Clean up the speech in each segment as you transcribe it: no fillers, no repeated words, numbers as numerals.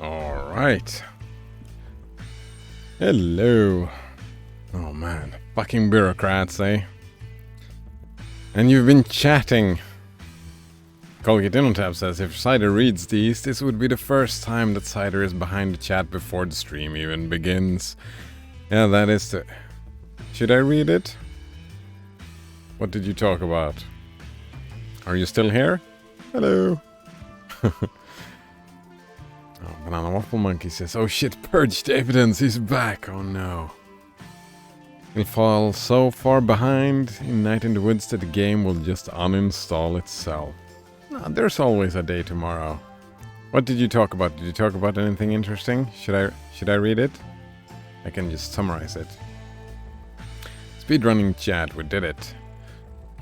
All right. Hello. Oh man, fucking bureaucrats, eh? And you've been chatting. Colgate says if Cider reads these, this would be the first time that Cider is behind the chat before the stream even begins. Yeah, that is the... Should I read it? What did you talk about? Are you still here? Hello. Oh, Banana Waffle Monkey says, oh shit, purged evidence, he's back, oh no. He'll fall so far behind in Night in the Woods that the game will just uninstall itself. No, there's always a day tomorrow. What did you talk about? Did you talk about anything interesting? Should I read it? I can just summarize it. Speedrunning chat, we did it.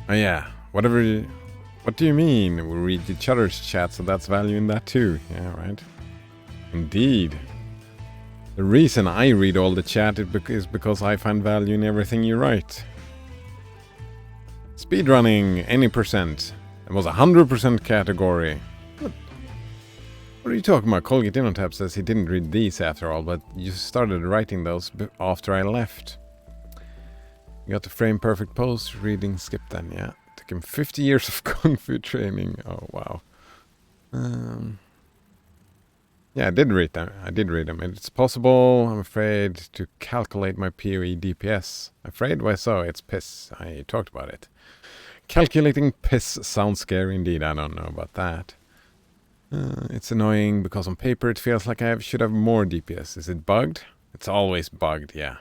Oh yeah, what do you mean? We read each other's chat, so that's value in that too. Yeah, right. Indeed. The reason I read all the chat is because I find value in everything you write. Speedrunning, any percent. It was 100% category. What are you talking about? Colgate Innotap says he didn't read these after all, but you started writing those after I left. You got the frame perfect pose, reading skip then, yeah. Took him 50 years of Kung Fu training. Oh, wow. Yeah, I did read them. It's possible, I'm afraid, to calculate my PoE DPS. Afraid? Why so? It's piss. I talked about it. Calculating piss sounds scary indeed. I don't know about that. It's annoying because on paper it feels like I should have more DPS. Is it bugged? It's always bugged, yeah.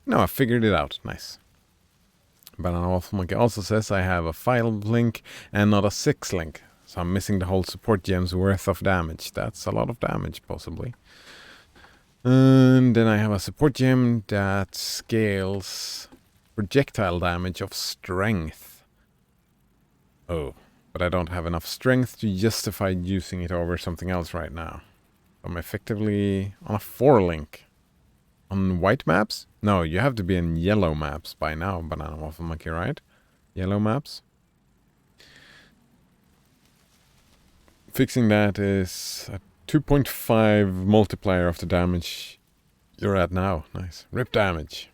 No, I figured it out. Nice. Banana Waffle Monkey also says I have a 5 link and not a 6 link. So I'm missing the whole support gem's worth of damage. That's a lot of damage, possibly. And then I have a support gem that scales projectile damage of strength. Oh, but I don't have enough strength to justify using it over something else right now. I'm effectively on a 4 link. On white maps? No, you have to be in yellow maps by now, Banana Waffle Monkey, right? Yellow maps? Fixing that is a 2.5 multiplier of the damage you're at now. Nice. Rip damage.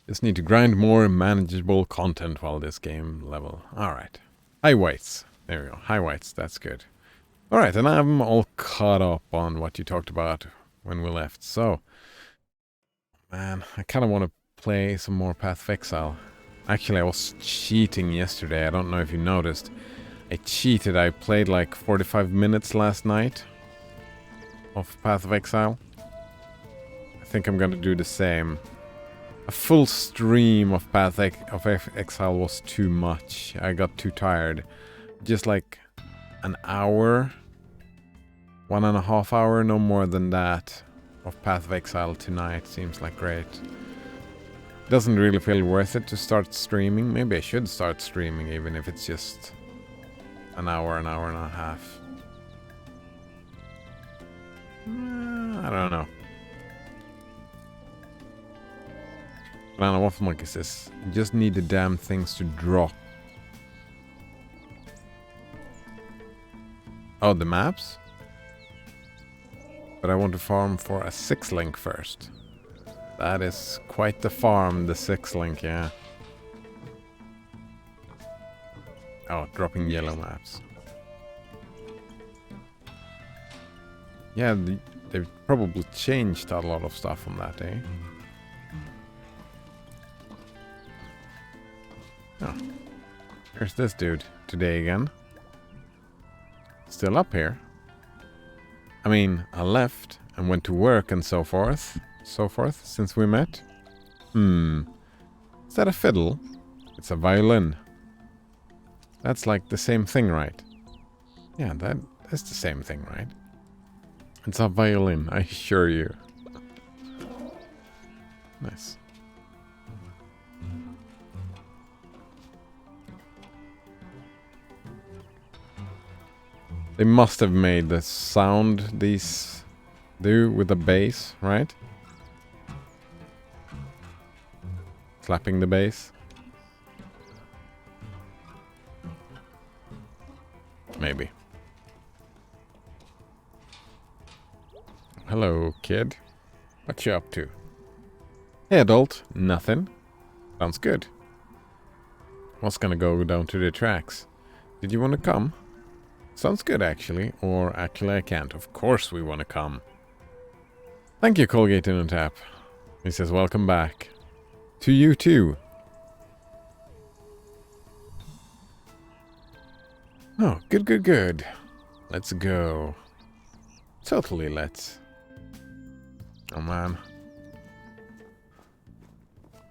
Just need to grind more manageable content while this game level. Alright. High whites. There we go. High whites. That's good. Alright, and I'm all caught up on what you talked about when we left. So, man, I kind of want to play some more Path of Exile. Actually, I was cheating yesterday. I don't know if you noticed. I cheated. I played like 45 minutes last night of Path of Exile. I think I'm gonna do the same. A full stream of Path of Exile was too much. I got too tired. Just like an hour, 1.5 hours, no more than that, of Path of Exile tonight seems like great. Doesn't really feel worth it to start streaming. Maybe I should start streaming even if it's just an hour and a half. I don't know. Banana Waffle Monkey says, you just need the damn things to drop. Oh, the maps? But I want to farm for a 6 link first. That is quite the farm, the 6 link, yeah. Oh, dropping yellow maps. Yeah, they've probably changed a lot of stuff on that, eh? Oh. Here's this dude today again. Still up here. I mean, I left and went to work and so forth since we met. Is that a fiddle? It's a violin. That's like the same thing, right? Yeah, that's the same thing, right? It's a violin, I assure you. Nice. They must have made the sound these do with the bass, right? Slapping the bass. Maybe. hello, kid. What you up to? Hey, adult. Nothing. Sounds good. Was gonna go down to the tracks. Did you want to come? Sounds good, actually. Or actually, I can't. Of course we want to come. Thank you, Colgate in on tap. He says, welcome back. To you, too. Oh, good, good, good. Let's go. Totally, let's. Oh, man.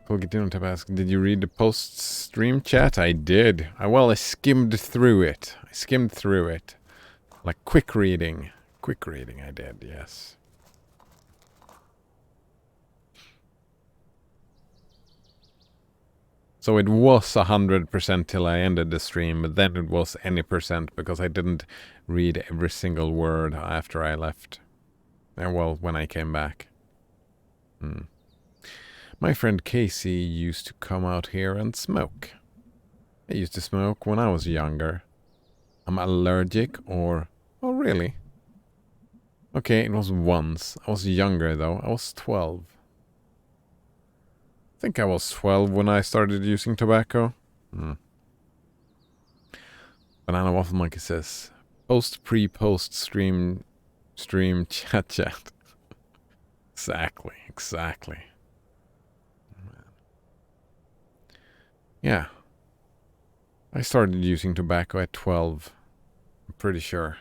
Colgate in on tap asks, did you read the post-stream chat? I did. I skimmed through it. Like quick reading. Quick reading, I did, yes. So it was 100% till I ended the stream, but then it was any percent because I didn't read every single word after I left. Well, when I came back. My friend Casey used to come out here and smoke. I used to smoke when I was younger. I'm allergic or... Oh, really? Okay, it was once. I was younger, though. I was 12. I think I was 12 when I started using tobacco. Banana Waffle Monkey says, post stream chat. Exactly. Yeah. I started using tobacco at 12. I'm pretty sure.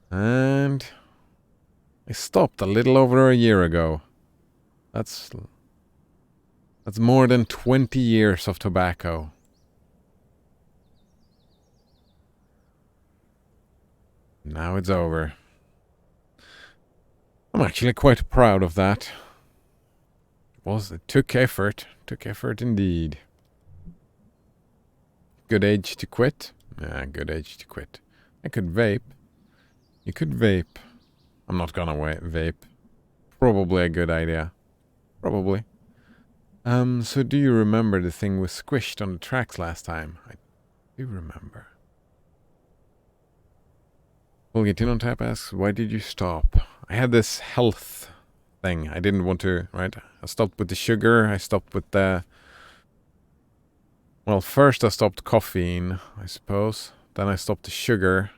And I stopped a little over a year ago. That's more than 20 years of tobacco. Now it's over. I'm actually quite proud of that. It took effort. Took effort indeed. Good age to quit? Yeah, good age to quit. I could vape. You could vape. I'm not gonna vape. Probably a good idea. Probably. So do you remember the thing we squished on the tracks last time? I do remember. Colgate on tap asks, why did you stop? I had this health thing. I didn't want to, right? I stopped with the sugar. I stopped with the... Well, first I stopped caffeine, I suppose. Then I stopped the sugar.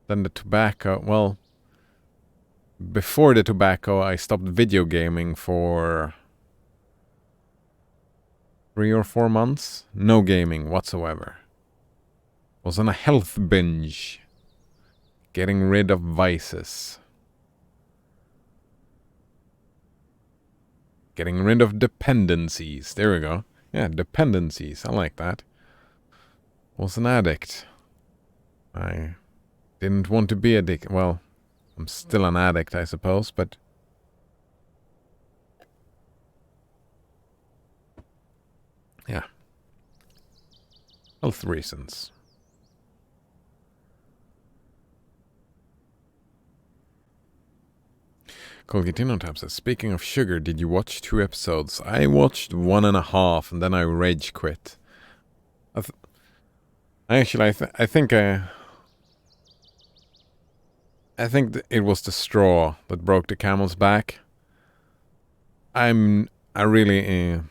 Then the tobacco. Well, before the tobacco, I stopped video gaming for 3 or 4 months. No gaming whatsoever. Was on a health binge. Getting rid of vices. Getting rid of dependencies. There we go. Yeah, dependencies. I like that. Was an addict. I didn't want to be addicted. Well, I'm still an addict, I suppose, but... Yeah. Health reasons. Colgatino Tab says, speaking of sugar, did you watch 2 episodes? I watched 1.5 and then I rage quit. I think it was the straw that broke the camel's back. I really...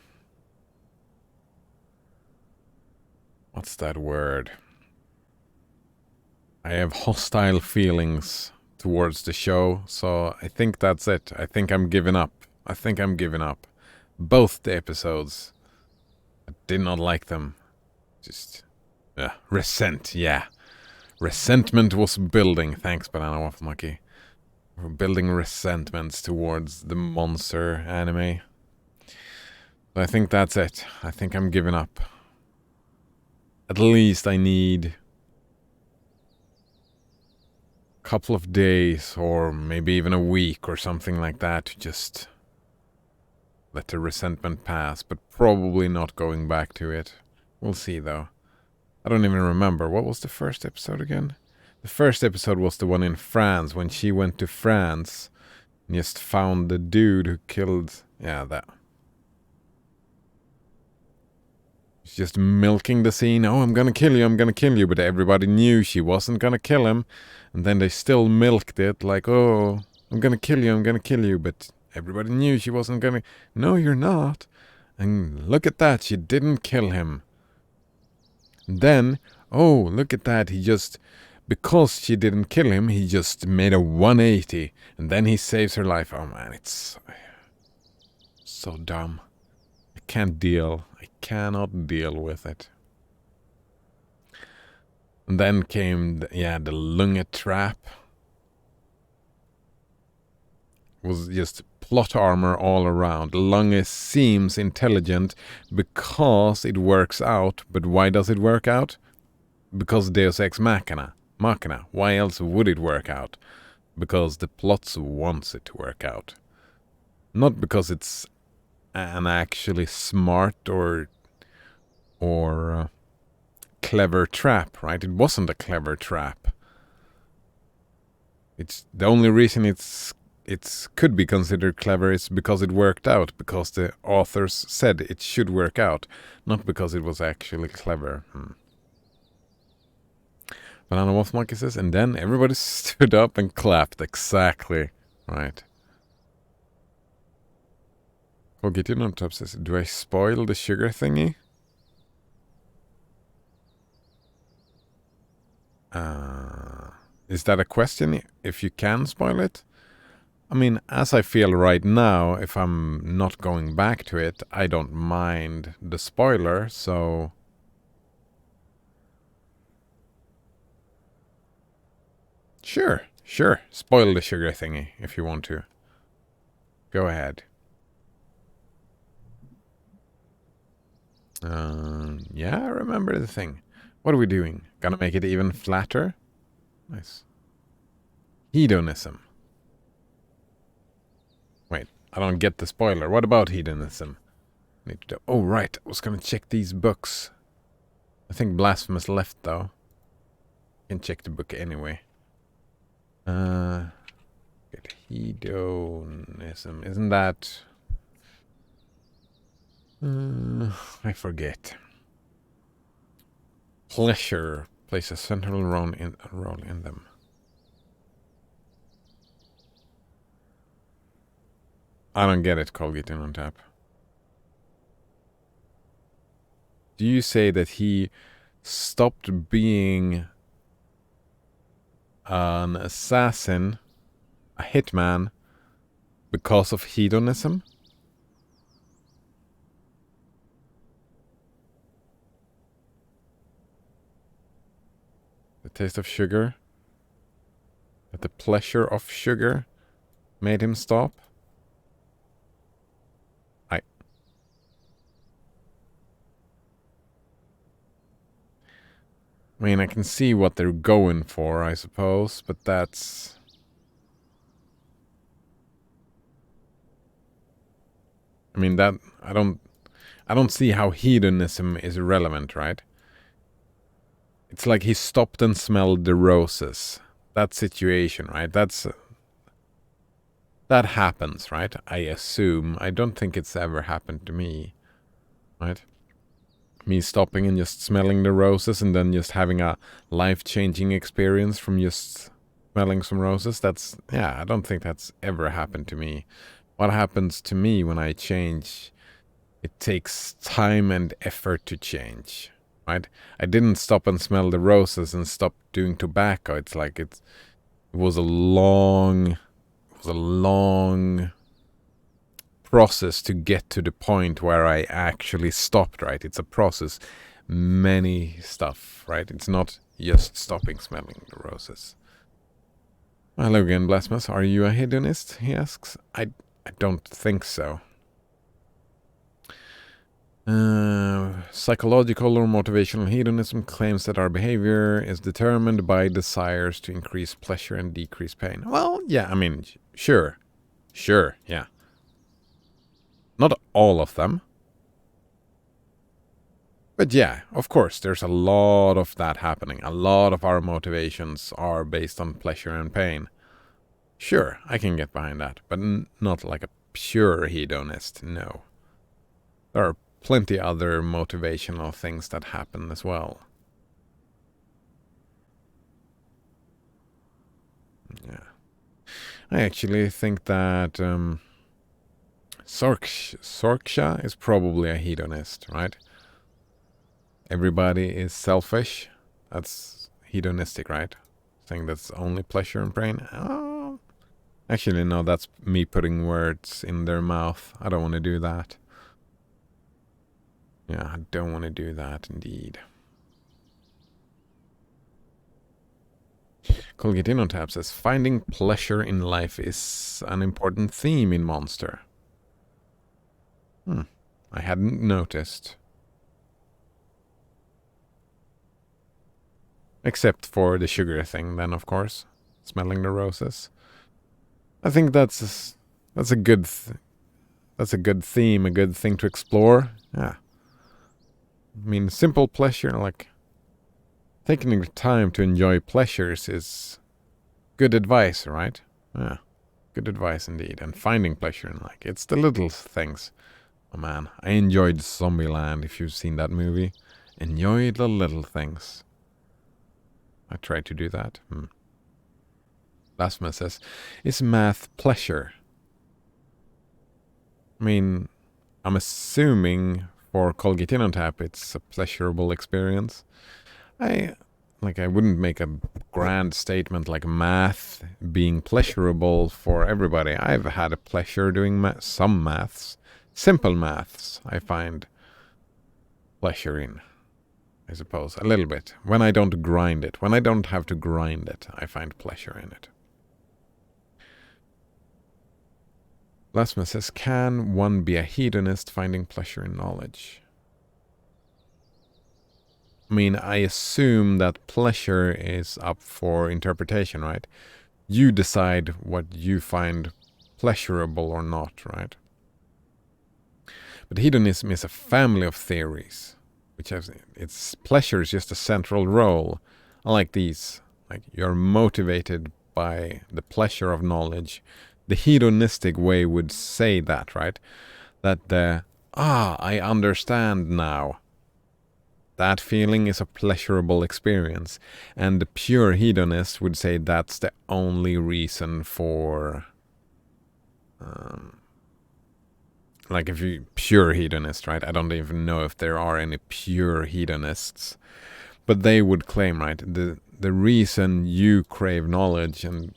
what's that word? I have hostile feelings towards the show, so I think that's it. I think I'm giving up. Both the episodes. I did not like them. Just... Resentment was building. Thanks, Banana Waffle Monkey. We're building resentments towards the monster anime. So I think that's it. I think I'm giving up. At least I need a couple of days or maybe even a week or something like that to just let the resentment pass, but probably not going back to it. We'll see, though. I don't even remember. What was the first episode again? The first episode was the one in France, when she went to France and just found the dude who killed... Yeah, that. She's just milking the scene. Oh, I'm gonna kill you, I'm gonna kill you. But everybody knew she wasn't gonna kill him. And then they still milked it like, oh, I'm gonna kill you, I'm gonna kill you. But everybody knew she wasn't gonna. No, you're not. And look at that, she didn't kill him. And then, oh, look at that, he just, because she didn't kill him, he just made a 180. And then he saves her life. Oh man, it's so dumb. I can't deal. I cannot deal with it. And then came, the Lunge trap. It was just plot armor all around. Lunge seems intelligent because it works out. But why does it work out? Because Deus Ex Machina. Why else would it work out? Because the plots wants it to work out. Not because it's an actually smart or clever trap, right? It wasn't a clever trap. It's the only reason it's could be considered clever is because it worked out, because the authors said it should work out, not because it was actually clever. Banana Wolf Monkey says, and then everybody stood up and clapped. Exactly, right. Get on top says, do I spoil the sugar thingy? Is that a question? If you can spoil it? I mean, as I feel right now, if I'm not going back to it, I don't mind the spoiler, so... Sure. Spoil the sugar thingy if you want to. Go ahead. Yeah, I remember the thing. What are we doing? Gonna make it even flatter? Nice. Hedonism. Wait, I don't get the spoiler. What about hedonism? Need to do. Oh, right. I was gonna check these books. I think Blasphemous left, though. Can check the book anyway. Get hedonism. Isn't that... I forget. Pleasure plays a central role in them. I don't get it, Colgate on tap. Do you say that he stopped being an assassin, a hitman, because of hedonism? The taste of sugar? That the pleasure of sugar made him stop? I mean, I can see what they're going for, I suppose, but that's... I mean, that... I don't see how hedonism is relevant, right? It's like he stopped and smelled the roses. That situation, right? That happens, right? I assume. I don't think it's ever happened to me, right? Me stopping and just smelling the roses and then just having a life-changing experience from just smelling some roses. That's, I don't think that's ever happened to me. What happens to me when I change, it takes time and effort to change, right? I didn't stop and smell the roses and stop doing tobacco. It's like it was a long process to get to the point where I actually stopped, right? It's a process, many stuff, right? It's not just stopping smelling the roses. Hello again, Blasphemous. Are you a hedonist? He asks. I don't think so. Psychological or motivational hedonism claims that our behavior is determined by desires to increase pleasure and decrease pain. Well, yeah, I mean, sure, yeah. Not all of them. But yeah, of course, there's a lot of that happening. A lot of our motivations are based on pleasure and pain. Sure, I can get behind that, but not like a pure hedonist, no. There are plenty other motivational things that happen as well. Yeah. I actually think that Sorksha is probably a hedonist, right? Everybody is selfish. That's hedonistic, right? Saying that's only pleasure and pain. Oh, actually, no, that's me putting words in their mouth. I don't want to do that. Yeah, I don't want to do that, indeed. Colgatino Tab says, finding pleasure in life is an important theme in Monster. I hadn't noticed. Except for the sugar thing, then, of course. Smelling the roses. I think that's a good that's a good theme, a good thing to explore. Yeah. I mean, simple pleasure, like taking the time to enjoy pleasures is good advice, right? Yeah. Good advice indeed. And finding pleasure in like it's the little things. Oh man, I enjoyed Zombieland, if you've seen that movie. Enjoy the little things. I try to do that. Lasma says, is math pleasure? I mean, I'm assuming for Colgatine on Tap it's a pleasurable experience. I wouldn't make a grand statement like math being pleasurable for everybody. I've had a pleasure doing some maths. Simple maths I find pleasure in, I suppose, a little bit. When I don't grind it, when I don't have to grind it, I find pleasure in it. Lasma says, can one be a hedonist finding pleasure in knowledge? I mean, I assume that pleasure is up for interpretation, right? You decide what you find pleasurable or not, right? But hedonism is a family of theories, which has its pleasure is just a central role. Unlike these, like you're motivated by the pleasure of knowledge. The hedonistic way would say that, right? That I understand now. That feeling is a pleasurable experience. And the pure hedonist would say that's the only reason for... like if you pure hedonist, right? I don't even know if there are any pure hedonists. But they would claim, right? The reason you crave knowledge and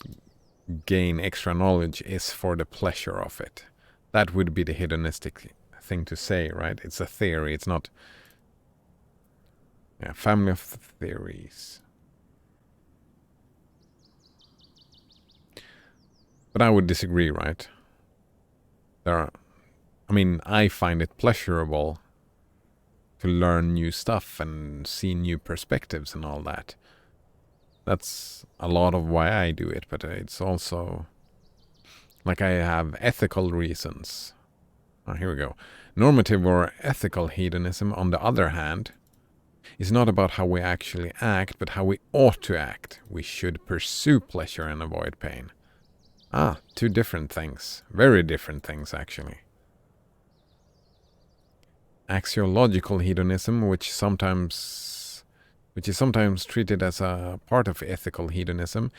gain extra knowledge is for the pleasure of it. That would be the hedonistic thing to say, right? It's a theory. It's not... Yeah, family of theories. But I would disagree, right? I find it pleasurable to learn new stuff and see new perspectives and all that. That's a lot of why I do it, but it's also like I have ethical reasons. Here we go. Normative or ethical hedonism, on the other hand, is not about how we actually act, but how we ought to act. We should pursue pleasure and avoid pain. Two different things. Very different things, actually. Axiological hedonism, which is sometimes treated as a part of ethical hedonism,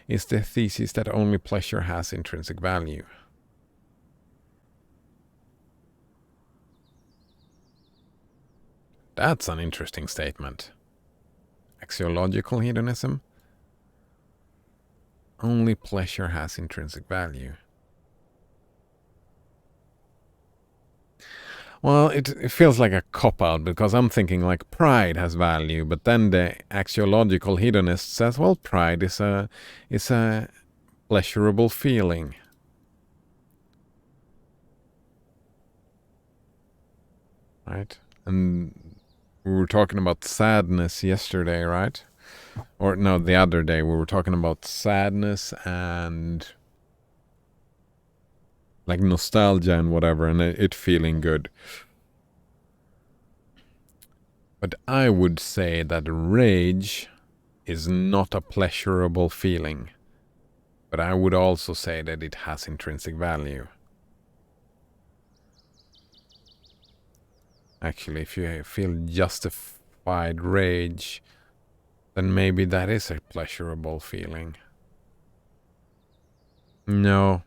is the thesis that only pleasure has intrinsic value. That's an interesting statement. Axiological hedonism? Only pleasure has intrinsic value. Well, it feels like a cop-out because I'm thinking like pride has value, but then the axiological hedonist says, well, pride is a pleasurable feeling. Right? And we were talking about sadness yesterday, right? Or no, the other day we were talking about sadness and like nostalgia and whatever, and it feeling good. But I would say that rage is not a pleasurable feeling. But I would also say that it has intrinsic value. Actually, if you feel justified rage, then maybe that is a pleasurable feeling. No,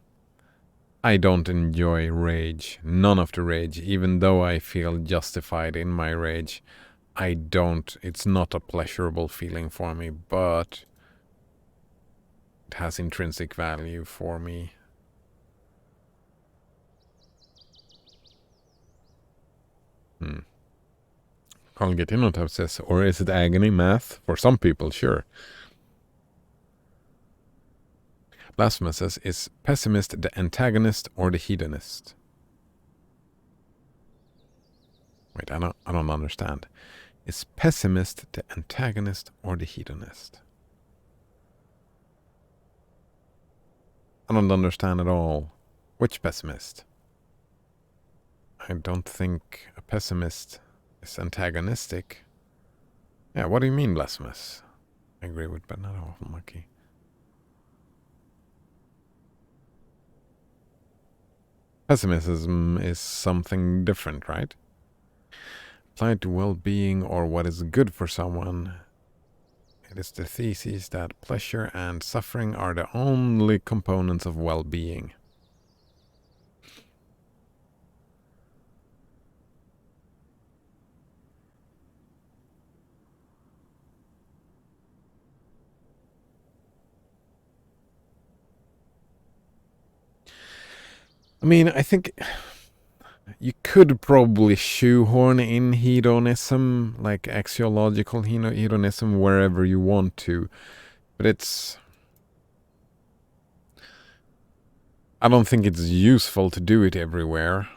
I don't enjoy rage. None of the rage, even though I feel justified in my rage. I don't. It's not a pleasurable feeling for me, but it has intrinsic value for me. Carl Gettinotov says, or is it agony math? For some people, sure. Blasphemous says, is pessimist the antagonist or the hedonist? Wait, I don't understand. Is pessimist the antagonist or the hedonist? I don't understand at all. Which pessimist? I don't think a pessimist is antagonistic. Yeah, what do you mean, blasphemous? I agree with Bernard Hoffenmacki. Pessimism is something different, right? Applied to well-being or what is good for someone, it is the thesis that pleasure and suffering are the only components of well-being. I mean, I think you could probably shoehorn in hedonism, like axiological hedonism, wherever you want to. But I don't think it's useful to do it everywhere.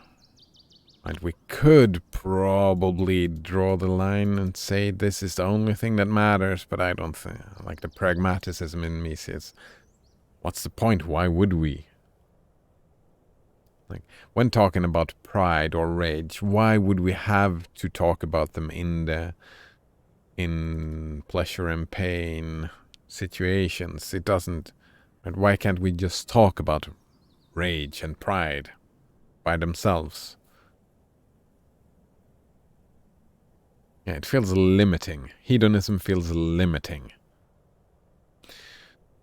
Right? We could probably draw the line and say this is the only thing that matters, but I don't think, like the pragmatism in me says, what's the point? Why would we? Like, when talking about pride or rage, why would we have to talk about them in pleasure and pain situations? It doesn't. And why can't we just talk about rage and pride by themselves? Yeah, it feels limiting. Hedonism feels limiting.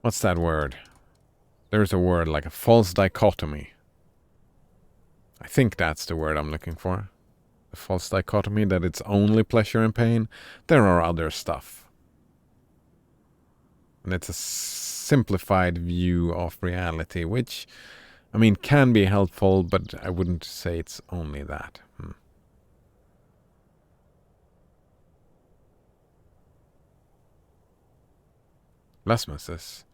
What's that word? There's a word like a false dichotomy. I think that's the word I'm looking for. A false dichotomy, that it's only pleasure and pain. There are other stuff. And it's a simplified view of reality, which, I mean, can be helpful, but I wouldn't say it's only that. Lasmus says,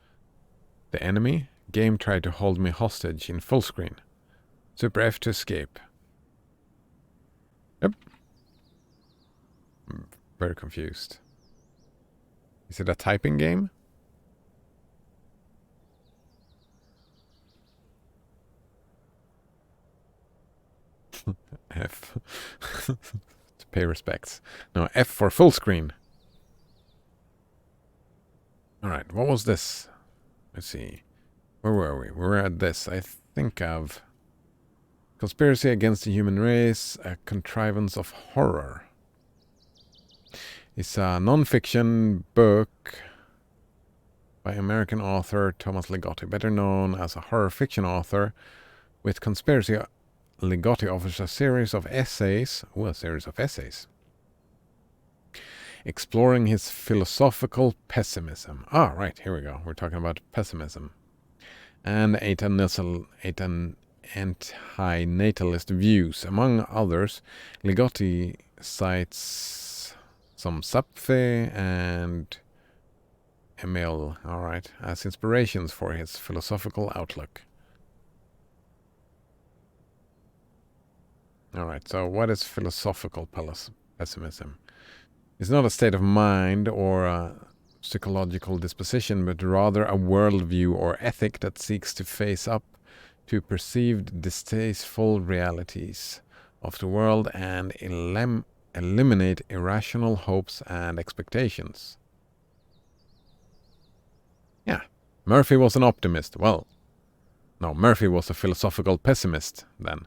the enemy game tried to hold me hostage in full screen. Super F to escape. Yep. I'm very confused. Is it a typing game? F. To pay respects. No, F for full screen. Alright, what was this? Let's see. Where were we? We were at this. I think of Conspiracy Against the Human Race, a Contrivance of Horror. It's a non-fiction book by American author Thomas Ligotti, better known as a horror fiction author. With Conspiracy, Ligotti offers a series of essays, exploring his philosophical pessimism. Ah, right, here we go. We're talking about pessimism. And anti-natalist views. Among others, Ligotti cites some Sapfe and Emil, as inspirations for his philosophical outlook. Alright, so what is philosophical pessimism? It's not a state of mind or a psychological disposition, but rather a worldview or ethic that seeks to face up to perceived distasteful realities of the world and eliminate irrational hopes and expectations. Yeah, Murphy was an optimist. Well, no, Murphy was a philosophical pessimist then.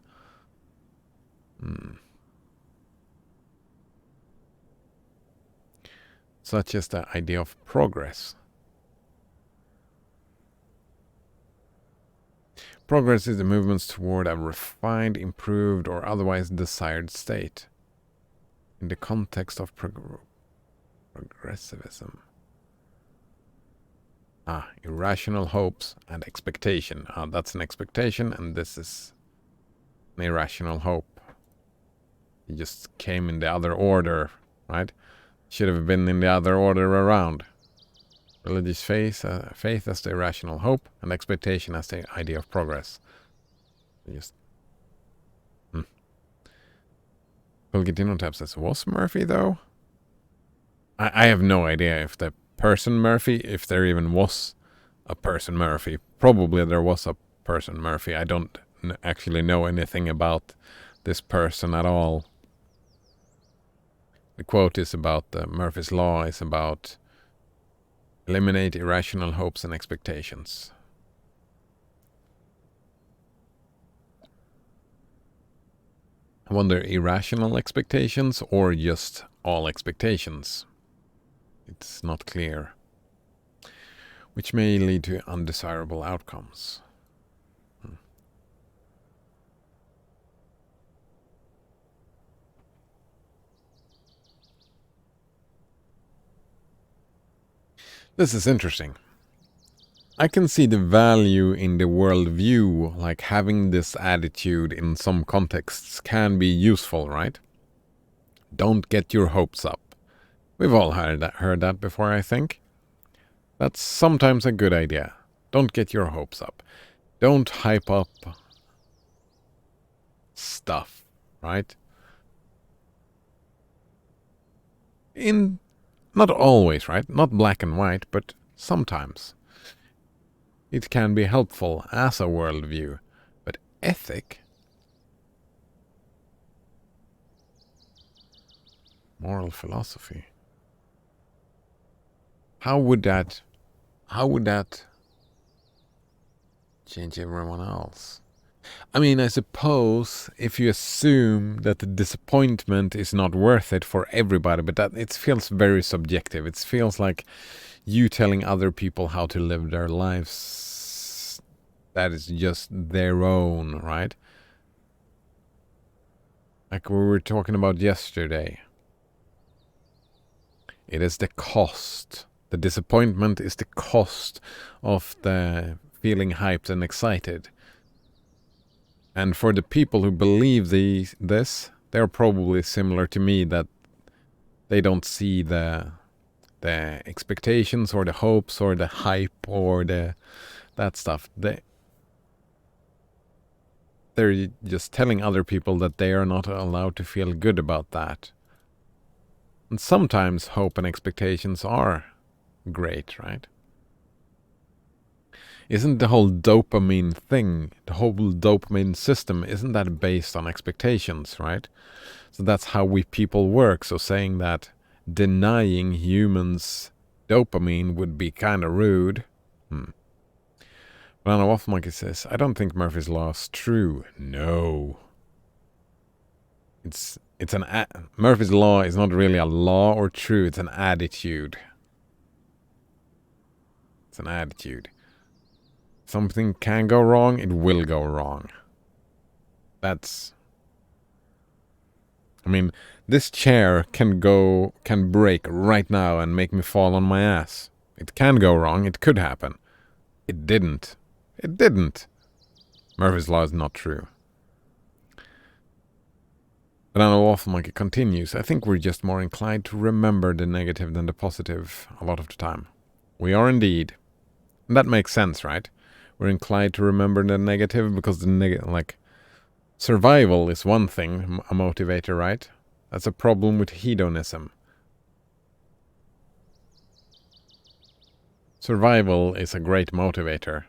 such as the idea of progress. Progress is the movements toward a refined, improved, or otherwise desired state. In the context of progressivism. Irrational hopes and expectation. That's an expectation, and this is an irrational hope. It just came in the other order, right? Should have been in the other order around. Religious faith as the irrational hope, and expectation as the idea of progress. Just. Pulgitino Tab says, was Murphy though? I have no idea if the person Murphy, if there even was a person Murphy. Probably there was a person Murphy. I don't actually know anything about this person at all. The quote is about Murphy's Law is about eliminate irrational hopes and expectations. I wonder, irrational expectations or just all expectations? It's not clear. Which may lead to undesirable outcomes. This is interesting. I can see the value in the worldview, like having this attitude in some contexts can be useful, right? Don't get your hopes up. We've all heard that before, I think. That's sometimes a good idea. Don't get your hopes up. Don't hype up stuff, right? Not always, right? Not black and white, but sometimes. It can be helpful as a worldview, but ethic, moral philosophy, how would that change everyone else? I mean, I suppose if you assume that the disappointment is not worth it for everybody, but that it feels very subjective. It feels like you telling other people how to live their lives. That is just their own, right? Like we were talking about yesterday. It is the cost. The disappointment is the cost of the feeling hyped and excited. And for the people who believe this, they're probably similar to me, that they don't see the expectations or the hopes or the hype or that stuff. They're just telling other people that they are not allowed to feel good about that. And sometimes hope and expectations are great, right? Isn't the whole dopamine thing, the whole dopamine system, isn't that based on expectations, right? So that's how we people work. So saying that denying humans dopamine would be kind of rude. Banana Waffle Monkey says, I don't think Murphy's Law is true. No. Murphy's Law is not really a law or true, it's an attitude. It's an attitude. Something can go wrong, it will go wrong. This chair can break right now and make me fall on my ass. It can go wrong, it could happen. It didn't. It didn't. Murphy's Law is not true. Banana Waffle Monkey continues, I think we're just more inclined to remember the negative than the positive a lot of the time. We are indeed. And that makes sense, right? We're inclined to remember the negative because survival is one thing, a motivator, right? That's a problem with hedonism. Survival is a great motivator.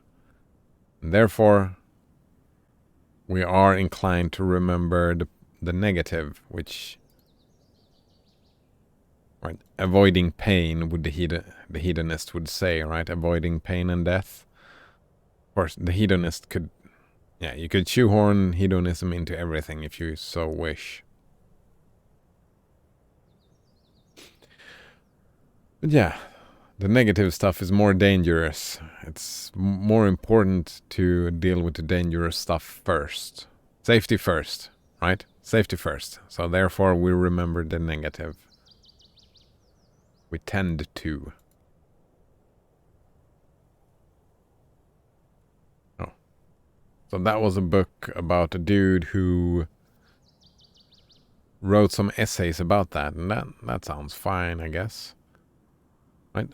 And therefore, we are inclined to remember the negative, which, right, avoiding pain, would the hedonist would say, right? Avoiding pain and death. Of course, the hedonist could, you could shoehorn hedonism into everything if you so wish. But yeah, the negative stuff is more dangerous. It's more important to deal with the dangerous stuff first. Safety first, right? Safety first. So therefore we remember the negative. We tend to. Oh. So that was a book about a dude who wrote some essays about that, and that sounds fine, I guess. Right?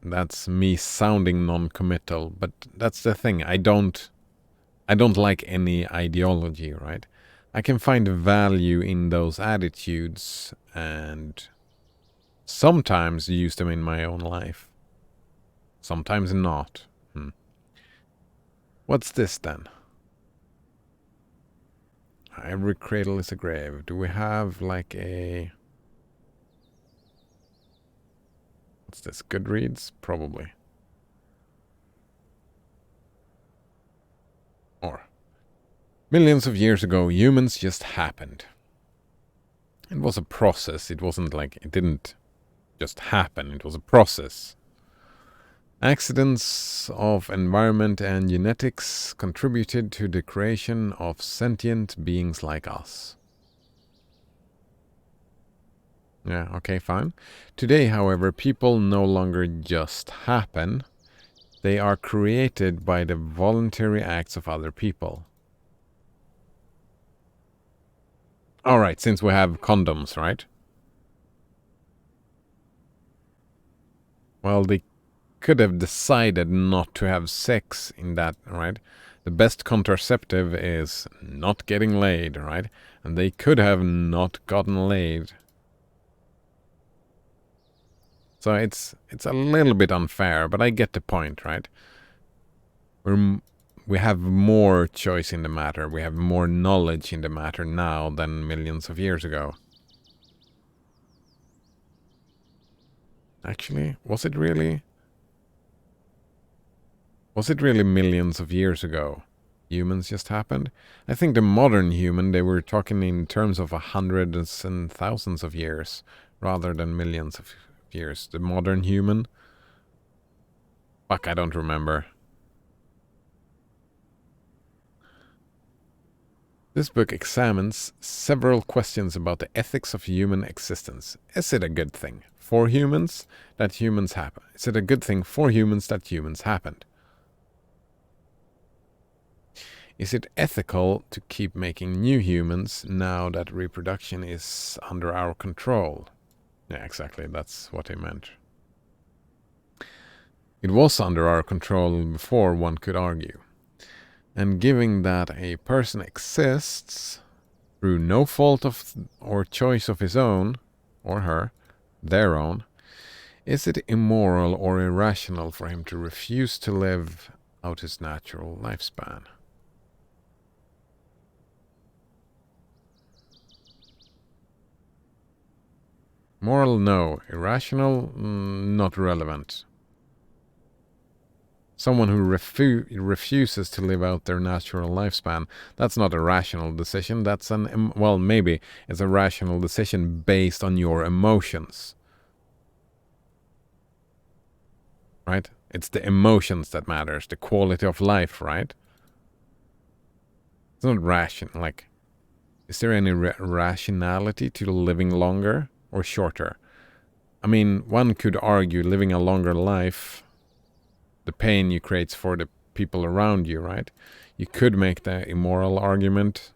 That's me sounding non-committal, but that's the thing. I don't like any ideology, right? I can find value in those attitudes and sometimes use them in my own life. Sometimes not. What's this then? Every cradle is a grave. Do we have like a... What's this? Goodreads? Probably. Or millions of years ago, humans just happened. It was a process. It wasn't like... It didn't just happen. It was a process. Accidents of environment and genetics contributed to the creation of sentient beings like us. Yeah, okay, fine. Today, however, people no longer just happen. They are created by the voluntary acts of other people. Alright, since we have condoms, right? Well, they could have decided not to have sex in that, right? The best contraceptive is not getting laid, right? And they could have not gotten laid. So it's a little bit unfair, but I get the point, right? We have more choice in the matter. We have more knowledge in the matter now than millions of years ago. Actually, was it really? Was it really millions of years ago? Humans just happened? I think the modern human, they were talking in terms of hundreds and thousands of years rather than millions of years. The modern human? Fuck, I don't remember. This book examines several questions about the ethics of human existence. Is it a good thing for humans that humans happen? Is it a good thing for humans that humans happened? Is it ethical to keep making new humans now that reproduction is under our control? Yeah, exactly. That's what he meant. It was under our control before, one could argue. And given that a person exists through no fault of or choice of his own, or her, their own, is it immoral or irrational for him to refuse to live out his natural lifespan? Moral, no. Irrational, not relevant. Someone who refuses to live out their natural lifespan, that's not a rational decision. That's well, maybe it's a rational decision based on your emotions. Right? It's the emotions that matters, the quality of life, right? It's not rational. Like, is there any rationality to living longer or shorter? I mean, one could argue living a longer life, the pain you create for the people around you, right? You could make the immoral argument,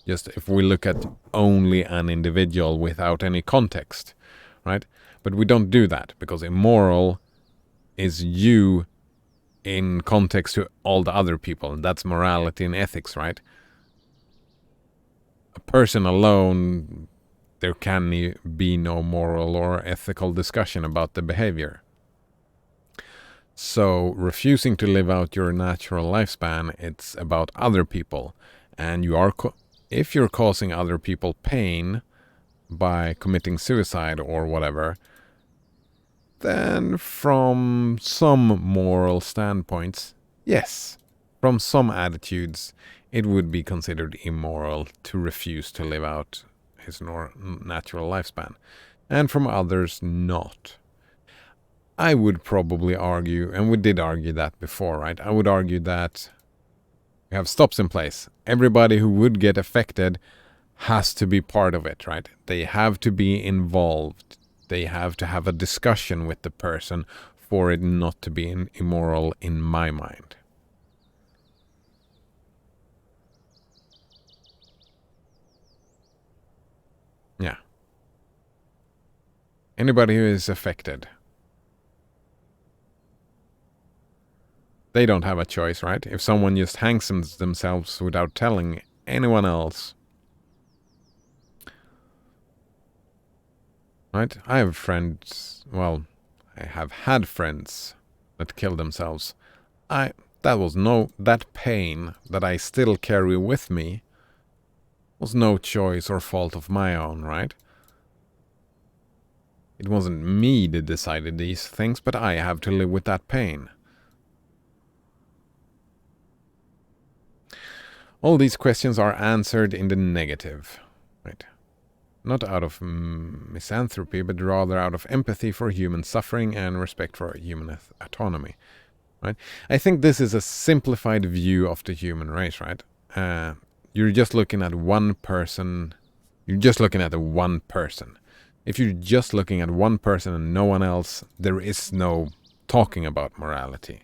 just if we look at only an individual without any context, right? But we don't do that, because immoral is you in context to all the other people, and that's morality and ethics, right? A person alone, there can be no moral or ethical discussion about the behavior. So refusing to live out your natural lifespan, it's about other people. And you are, if you're causing other people pain by committing suicide or whatever, then from some moral standpoints, yes. From some attitudes, it would be considered immoral to refuse to live out his natural lifespan. and from others not. I would probably argue, and we did argue that before, right? I would argue that we have stops in place. Everybody who would get affected has to be part of it, right? They have to be involved. They have to have a discussion with the person for it not to be immoral in my mind. Yeah. Anybody who is affected, they don't have a choice, right? If someone just hangs themselves without telling anyone else, right? I have friends, well, I have had friends that killed themselves. That pain that I still carry with me was no choice or fault of my own, right? It wasn't me that decided these things, but I have to live with that pain. All these questions are answered in the negative, right? Not out of misanthropy, but rather out of empathy for human suffering and respect for human autonomy, right? I think this is a simplified view of the human race, right? You're just looking at one person. You're just looking at the one person. If you're just looking at one person and no one else, there is no talking about morality.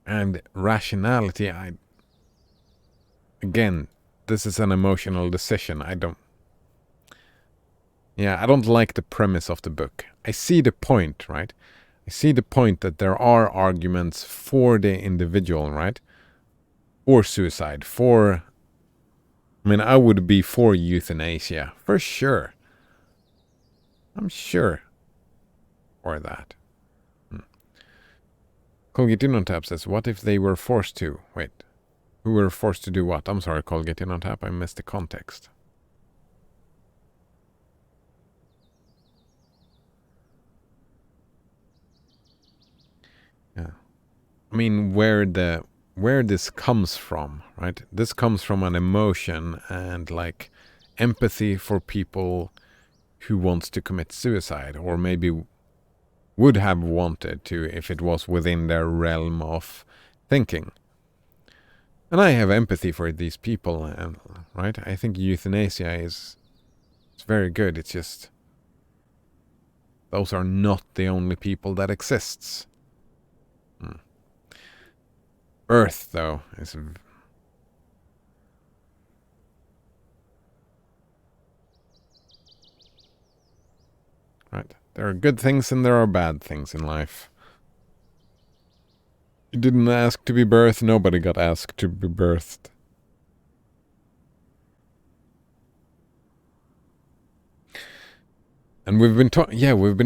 And rationality, again, this is an emotional decision. I don't like the premise of the book. I see the point, right? I see the point that there are arguments for the individual, right? For suicide, I would be for euthanasia, for sure. I'm sure for that. Colgate on Tap says, what if they were forced to? Wait, who were forced to do what? I'm sorry, Colgate on Tap, I missed the context. Yeah. I mean, where this comes from, right? This comes from an emotion and like empathy for people who wants to commit suicide, or maybe would have wanted to if it was within their realm of thinking. And I have empathy for these people, and right? I think euthanasia it's very good. It's just those are not the only people that exists. Earth, though, is right. There are good things and there are bad things in life. You didn't ask to be birthed. Nobody got asked to be birthed. And we've been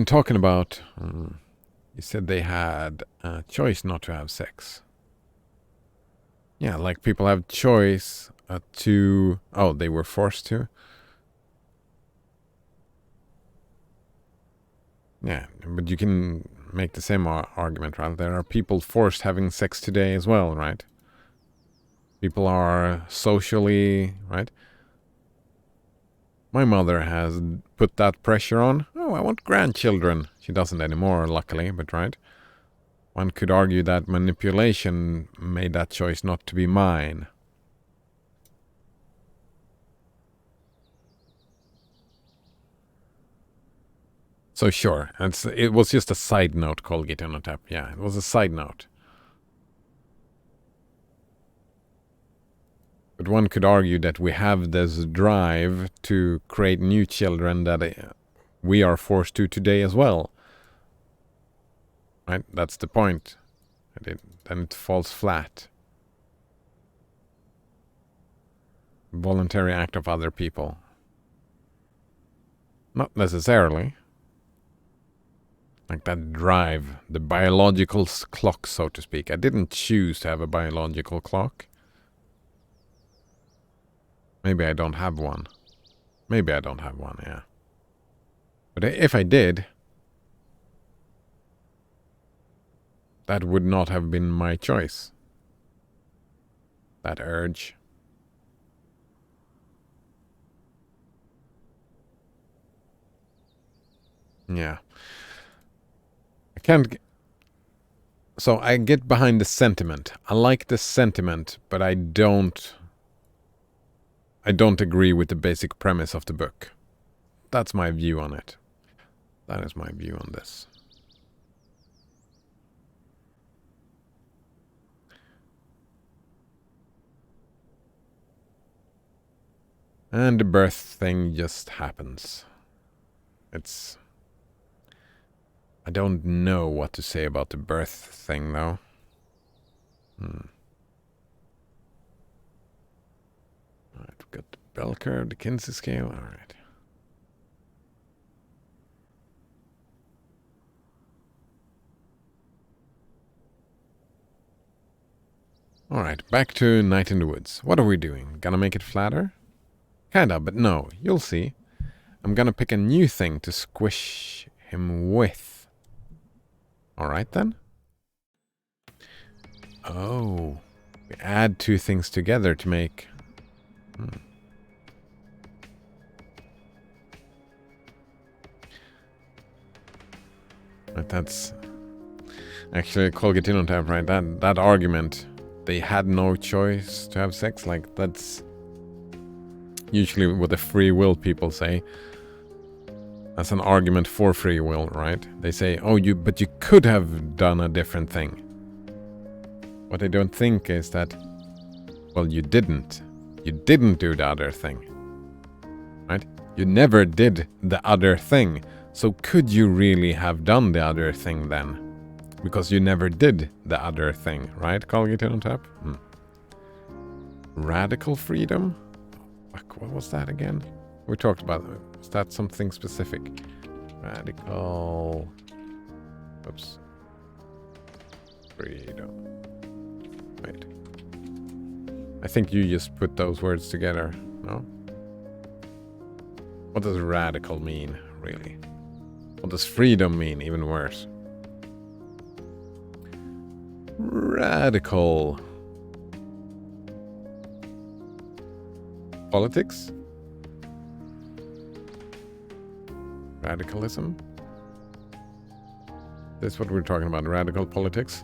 talking about. You said they had a choice not to have sex. Yeah, like people have choice to. Oh, they were forced to. Yeah, but you can make the same argument, right? There are people forced having sex today as well, right? People are socially, right? My mother has put that pressure on. Oh, I want grandchildren. She doesn't anymore, luckily, but right? One could argue that manipulation made that choice not to be mine. So sure, it was just a side note, Colgate on Tap. Yeah, it was a side note. But one could argue that we have this drive to create new children that we are forced to today as well. Right? That's the point. Then it falls flat. Voluntary act of other people. Not necessarily. Like that drive, the biological clock, so to speak. I didn't choose to have a biological clock. Maybe I don't have one. Yeah. But if I did, that would not have been my choice. That urge. Yeah. I can't... So I get behind the sentiment. I like the sentiment, but I don't agree with the basic premise of the book. That's my view on it. That is my view on this. And the birth thing just happens. I don't know what to say about the birth thing, though. Alright, we've got the bell curve, the Kinsey scale. Alright. Alright, back to Night in the Woods. What are we doing? Gonna make it flatter? Kinda, but no. You'll see. I'm gonna pick a new thing to squish him with. Alright then. Oh. We add two things together to make... But that's... Actually, Colgate on tap, right? That argument... They had no choice to have sex. Like, that's usually what the free will people say. That's an argument for free will, right? They say, oh, but you could have done a different thing. What they don't think is that, well, you didn't. You didn't do the other thing. Right? You never did the other thing. So could you really have done the other thing then? Because you never did the other thing, right? Colgate on tap? Radical freedom? Fuck, what was that again? We talked about it. Was that something specific? Radical... Oops. Freedom. Wait. I think you just put those words together, no? What does radical mean, really? What does freedom mean? Even worse. Radical politics? Radicalism? That's what we're talking about, radical politics.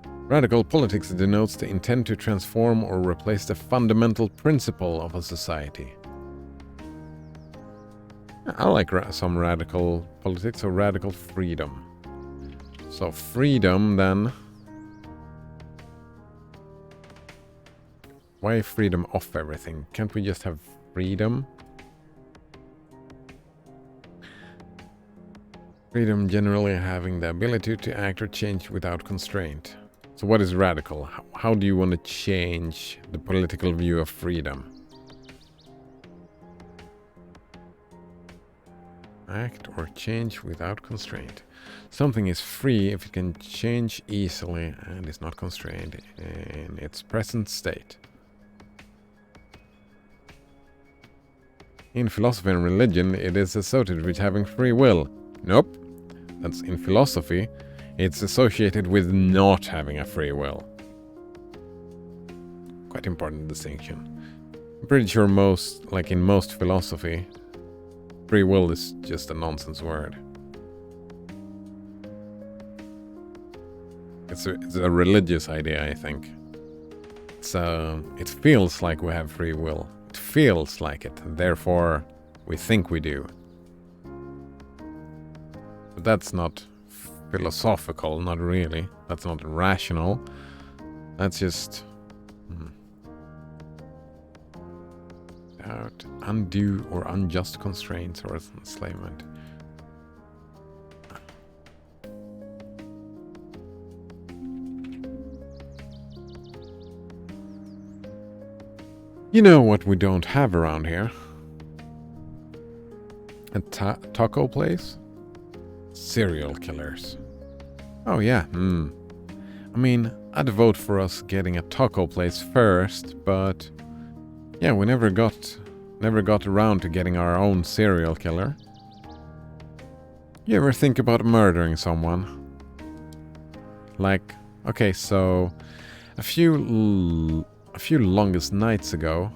Radical politics denotes the intent to transform or replace the fundamental principle of a society. I like some radical politics or radical freedom. So freedom then... Why freedom off everything? Can't we just have freedom? Freedom generally having the ability to act or change without constraint. So what is radical? How do you want to change the political view of freedom? Act or change without constraint. Something is free if it can change easily and is not constrained in its present state. In philosophy and religion, it is associated with having free will. Nope. That's in philosophy. It's associated with not having a free will. Quite important distinction. I'm pretty sure in most philosophy, free will is just a nonsense word. It's a religious idea, I think. It feels like we have free will. It feels like it, therefore we think we do. But that's not philosophical, not really. That's not rational. That's just... Without undue or unjust constraints or enslavement. You know what we don't have around here? A taco place? Serial killers. Oh yeah, I mean, I'd vote for us getting a taco place first, but... Yeah, we never got around to getting our own serial killer. You ever think about murdering someone? Like, okay, so... A few longest nights ago,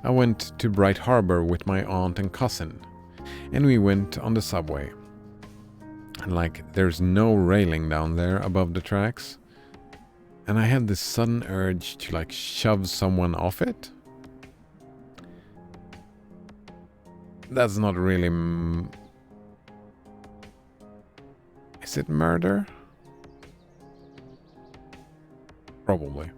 I went to Bright Harbor with my aunt and cousin. And we went on the subway. And like, there's no railing down there above the tracks. And I had this sudden urge to like shove someone off it. That's not really... Is it murder? Probably.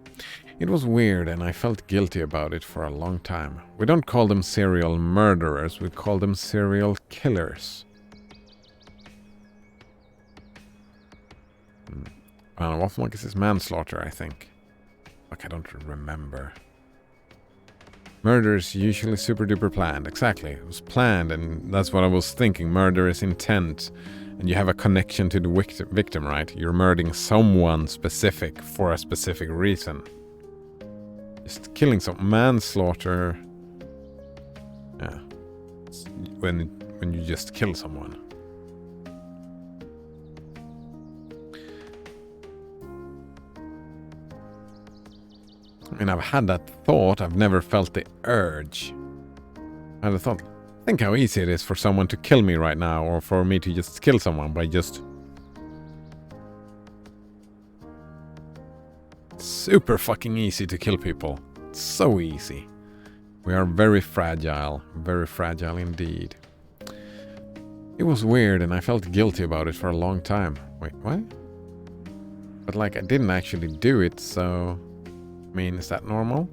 It was weird and I felt guilty about it for a long time. We don't call them serial murderers, we call them serial killers. What monk is this? Manslaughter, I think. Like, I don't remember. Murder is usually super duper planned. Exactly. It was planned, and that's what I was thinking. Murder is intent. And you have a connection to the victim, right? You're murdering someone specific for a specific reason. Just killing some manslaughter. Yeah. It's when you just kill someone. I mean, I've had that thought. I've never felt the urge. I had a thought. Think how easy it is for someone to kill me right now, or for me to just kill someone by just... Super fucking easy to kill people. It's so easy. We are very fragile indeed. It was weird and I felt guilty about it for a long time. Wait, what? But like, I didn't actually do it, so... I mean, is that normal?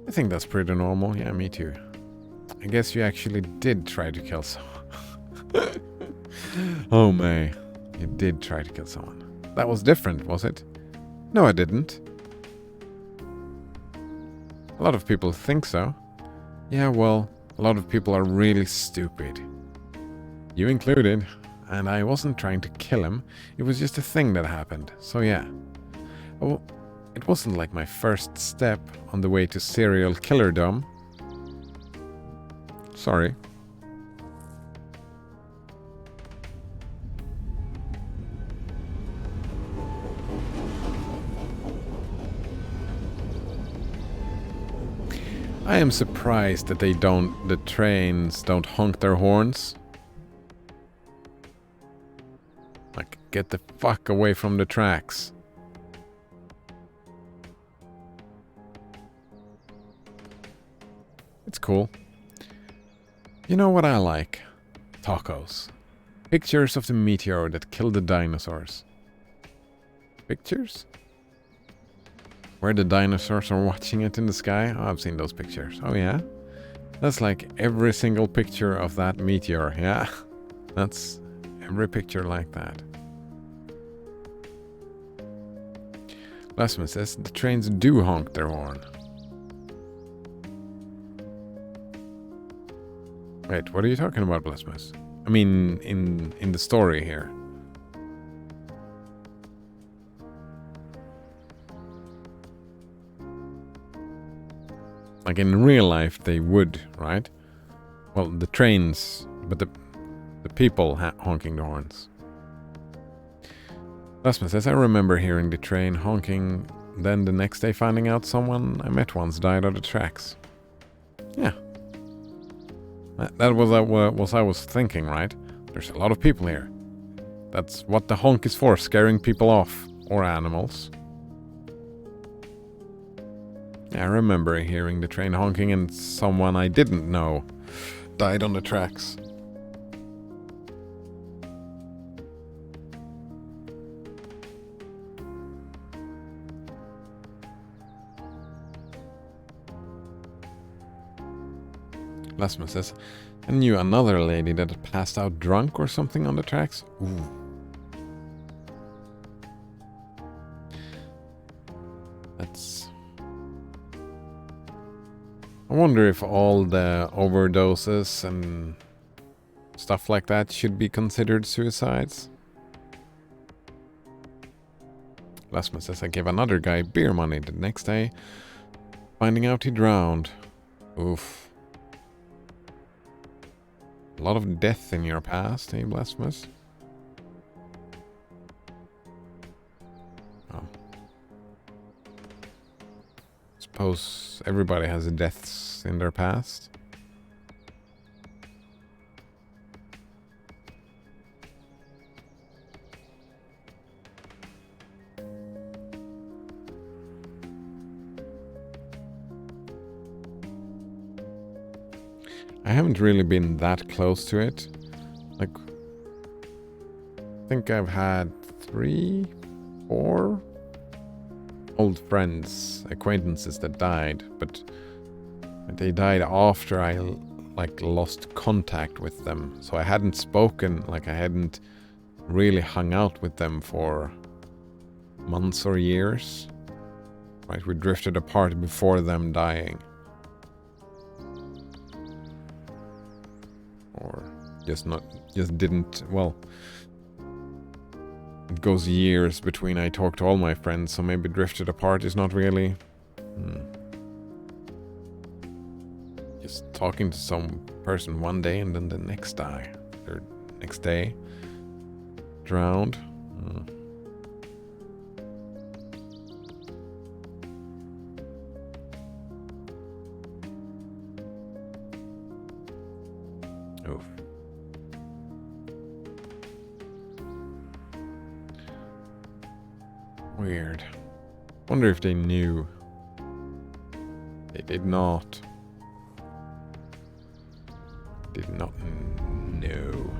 I think that's pretty normal. Yeah, me too. I guess you actually did try to kill someone. Oh, May. You did try to kill someone. That was different, was it? No, I didn't. A lot of people think so. Yeah, well, a lot of people are really stupid. You included. And I wasn't trying to kill him. It was just a thing that happened. So yeah. Oh, it wasn't like my first step on the way to serial killerdom. Sorry. I am surprised that the trains don't honk their horns. Like, get the fuck away from the tracks. It's cool. You know what I like? Tacos. Pictures of the meteor that killed the dinosaurs. Pictures? Where the dinosaurs are watching it in the sky? Oh, I've seen those pictures. Oh yeah? That's like every single picture of that meteor. Yeah. That's every picture like that. Lasman says the trains do honk their horn. Wait, what are you talking about, Blasmus? I mean, in the story here. Like in real life, they would, right? Well, the trains, but the people honking the horns. Blasmus says, I remember hearing the train honking, then the next day finding out someone I met once died on the tracks. Yeah. That was what I was thinking, right? There's a lot of people here. That's what the honk is for, scaring people off. Or animals. I remember hearing the train honking and someone I didn't know died on the tracks. Lasmus says, I knew another lady that had passed out drunk or something on the tracks. Ooh. That's... I wonder if all the overdoses and stuff like that should be considered suicides. Lasmus says, I gave another guy beer money the next day, finding out he drowned. Oof. A lot of death in your past, eh, Blasphemous? Oh. Suppose everybody has deaths in their past. I haven't really been that close to it. Like, I think I've had 3, 4 old friends, acquaintances that died, but they died after I like lost contact with them. So I hadn't spoken, like I hadn't really hung out with them for months or years. Right, we drifted apart before them dying. Or just didn't, well, it goes years between I talk to all my friends, so maybe drifted apart is not really just talking to some person one day and then the next day drowned. Oof. Weird. Wonder if they knew. They did not. Did not know.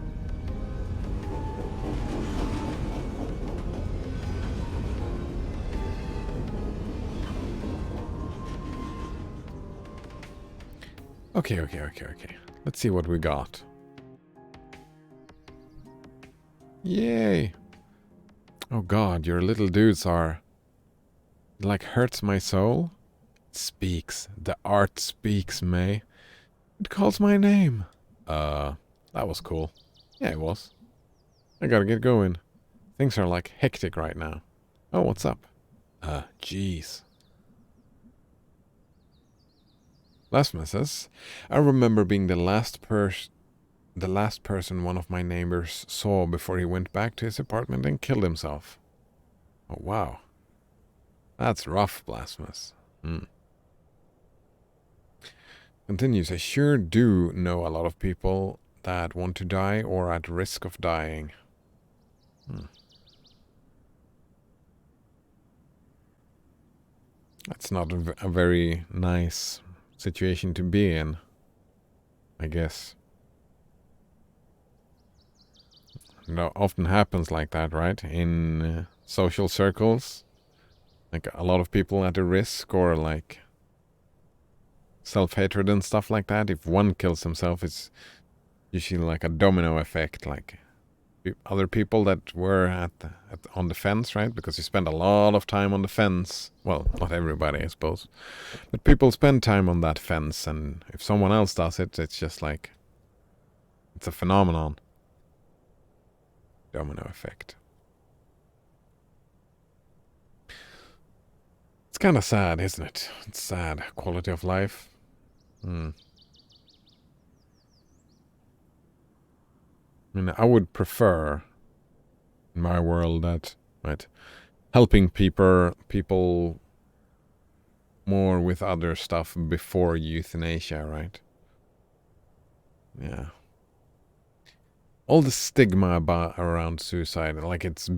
Okay. Let's see what we got. Yay! Oh god, your little dudes are... It like hurts my soul. It speaks. The art speaks, May. It calls my name. That was cool. Yeah, it was. I gotta get going. Things are like hectic right now. Oh, what's up? Jeez. Blasphemous says, I remember being the last person one of my neighbors saw before he went back to his apartment and killed himself. Oh, wow. That's rough, Blasphemous. Continues, I sure do know a lot of people that want to die or at risk of dying. That's not a very nice situation to be in, I guess. It often happens like that, right? In social circles. Like a lot of people at a risk or like self-hatred and stuff like that. If one kills himself, it's usually like a domino effect. Like other people that were on the fence, right? Because you spend a lot of time on the fence. Well, not everybody, I suppose. But people spend time on that fence. And if someone else does it, it's just like... It's a phenomenon. Domino effect. It's kind of sad, isn't it? It's sad. Quality of life. I mean, I would prefer, in my world, that, right, helping people more with other stuff before euthanasia, right? Yeah. All the stigma around suicide, like it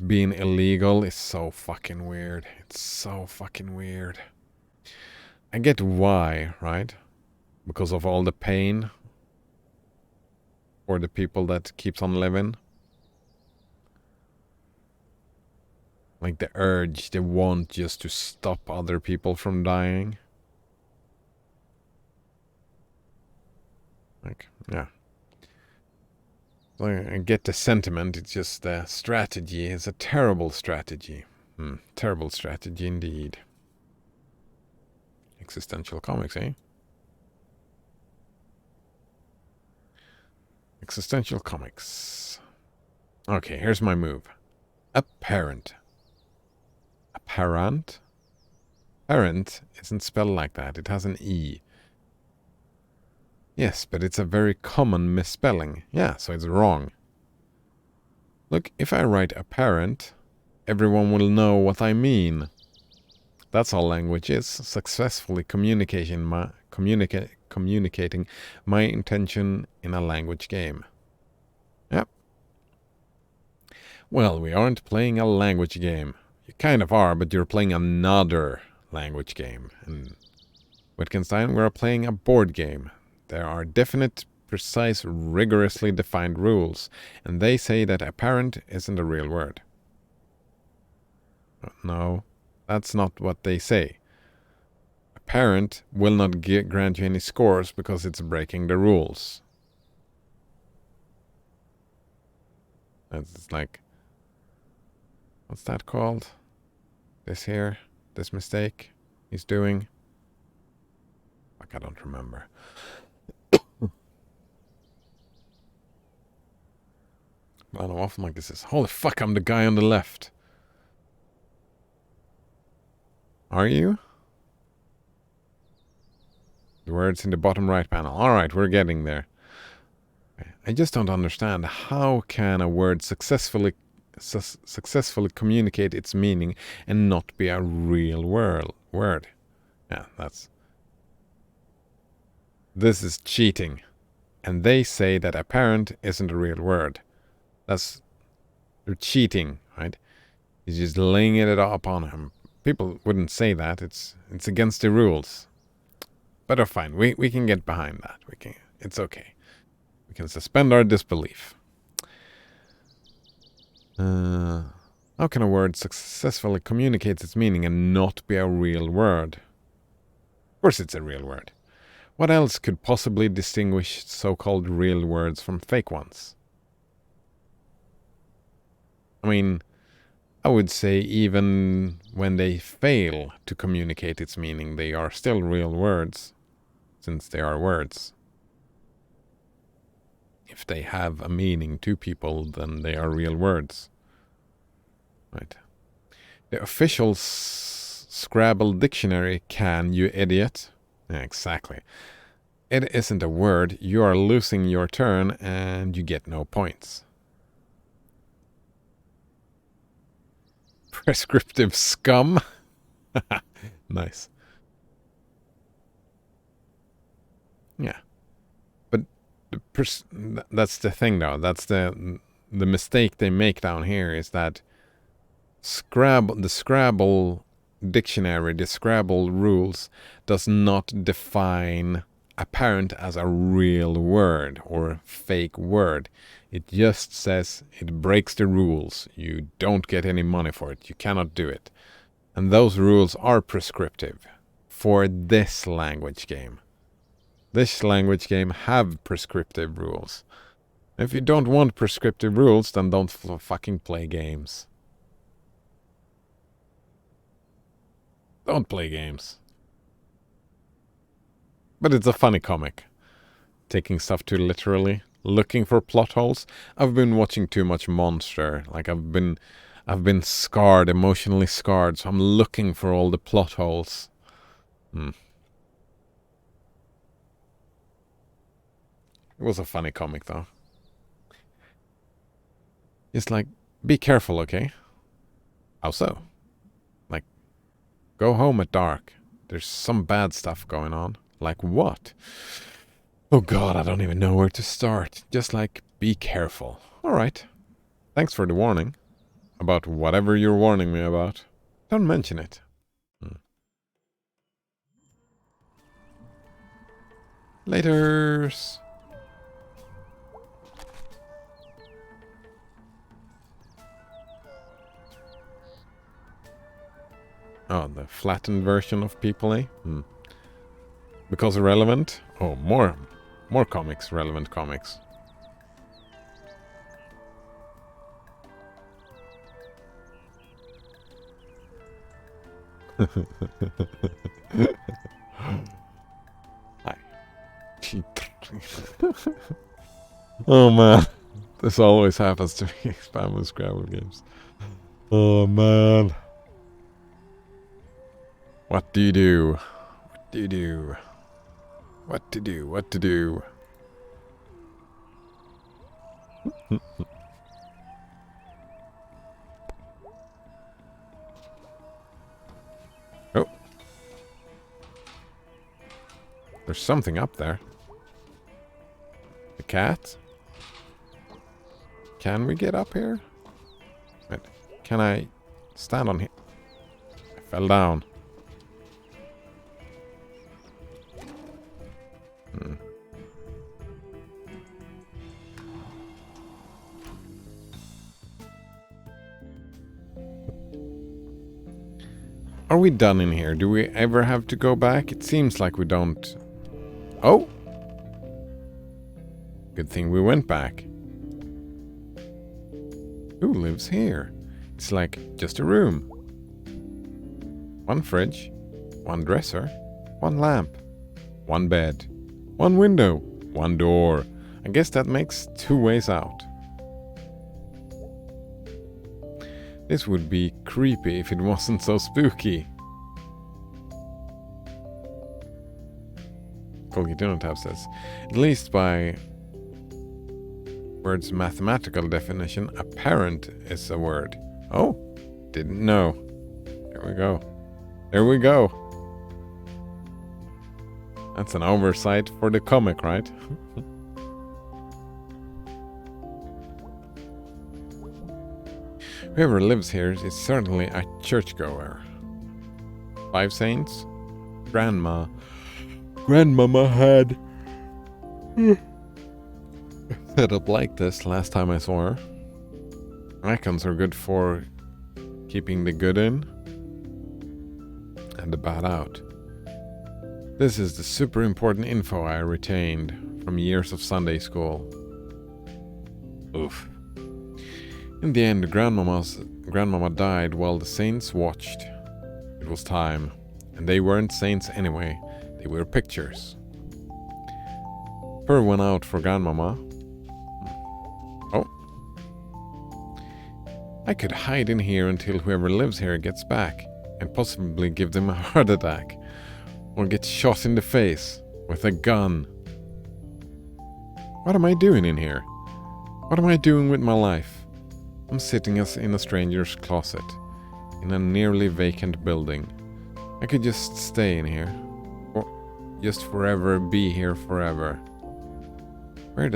being illegal, is so fucking weird. It's so fucking weird. I get why, right? Because of all the pain for the people that keeps on living. Like the urge, the want just to stop other people from dying. Like, yeah. So I get the sentiment, it's just the strategy. It's a terrible strategy. Terrible strategy indeed. Existential comics, eh? Existential comics. Okay, here's my move. Apparent. Apparent? Parent isn't spelled like that. It has an E. Yes, but it's a very common misspelling. Yeah, so it's wrong. Look, if I write apparent, everyone will know what I mean. That's all language is. Successfully communicating my intention in a language game. Yep. Well, we aren't playing a language game. You kind of are, but you're playing another language game. And Wittgenstein, we're playing a board game. There are definite, precise, rigorously defined rules, and they say that apparent isn't a real word. No, that's not what they say. Apparent will not grant you any scores because it's breaking the rules. It's like, what's that called? This mistake he's doing. Fuck, I don't remember. I don't know, often like this is, holy fuck, I'm the guy on the left. Are you? The words in the bottom right panel. Alright, we're getting there. I just don't understand. How can a word successfully communicate its meaning and not be a real word? Yeah, this is cheating. And they say that apparent isn't a real word. They're cheating, right? He's just laying it up on him. People wouldn't say that. It's against the rules. But fine, we can get behind that. It's okay. We can suspend our disbelief. How can a word successfully communicate its meaning and not be a real word? Of course it's a real word. What else could possibly distinguish so-called real words from fake ones? I mean, I would say even when they fail to communicate its meaning, they are still real words, since they are words. If they have a meaning to people, then they are real words. Right. The official Scrabble dictionary, can you idiot? Yeah, exactly. It isn't a word, you are losing your turn and you get no points. Prescriptive scum? Nice. Yeah. But that's the thing though. That's the mistake they make down here is that the Scrabble dictionary, the Scrabble rules does not define apparent as a real word or fake word. It just says it breaks the rules. You don't get any money for it. You cannot do it. And those rules are prescriptive for this language game. This language game have prescriptive rules. If you don't want prescriptive rules, then don't fucking play games. Don't play games. But it's a funny comic. Taking stuff too literally. Looking for plot holes. I've been watching too much Monster. Like I've been scarred, emotionally scarred, so I'm looking for all the plot holes. It was a funny comic though. It's like, be careful, okay? How so? Like, go home at dark. There's some bad stuff going on. Like what? Oh god, I don't even know where to start. Just like, be careful. Alright. Thanks for the warning. About whatever you're warning me about. Don't mention it. Laters. Oh, the flattened version of People, eh? Because relevant? Oh, more comics, relevant comics. Hi. Oh man, this always happens to me. Spam with Scrabble games. Oh man. What do you do? What do you do? What to do? What to do? Oh. There's something up there. The cat? Can we get up here? Wait, can I stand on here? I fell down. Are we done in here? Do we ever have to go back? It seems like we don't. Oh! Good thing we went back. Who lives here? It's like just a room. One fridge, one dresser, one lamp, one bed, one window, one door. I guess that makes 2 ways out. This would be creepy if it wasn't so spooky. Colgate says, at least by word's mathematical definition, apparent is a word. Oh, didn't know. There we go. There we go. That's an oversight for the comic, right? Whoever lives here is certainly a churchgoer. 5 saints? Grandmama had set up like this last time I saw her. Icons are good for keeping the good in and the bad out. This is the super important info I retained from years of Sunday school. Oof. In the end, grandmama died while the saints watched. It was time, and they weren't saints anyway. They were pictures. Fur went out for grandmama. Oh. I could hide in here until whoever lives here gets back, and possibly give them a heart attack, or get shot in the face with a gun. What am I doing in here? What am I doing with my life? I'm sitting as in a stranger's closet, in a nearly vacant building. I could just stay in here, or just forever be here forever. Where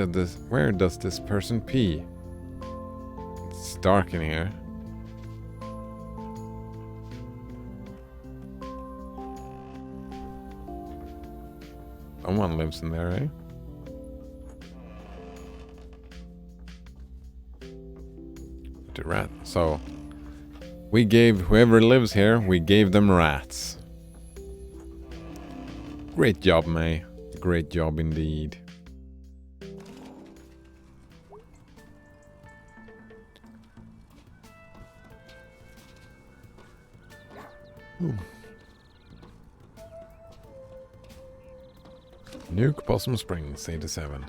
does this person pee? It's dark in here. Someone lives in there, eh? The rat. So we gave whoever lives here, we gave them rats. Great job, May. Great job indeed. Ooh. Nuke Possum Springs, 87.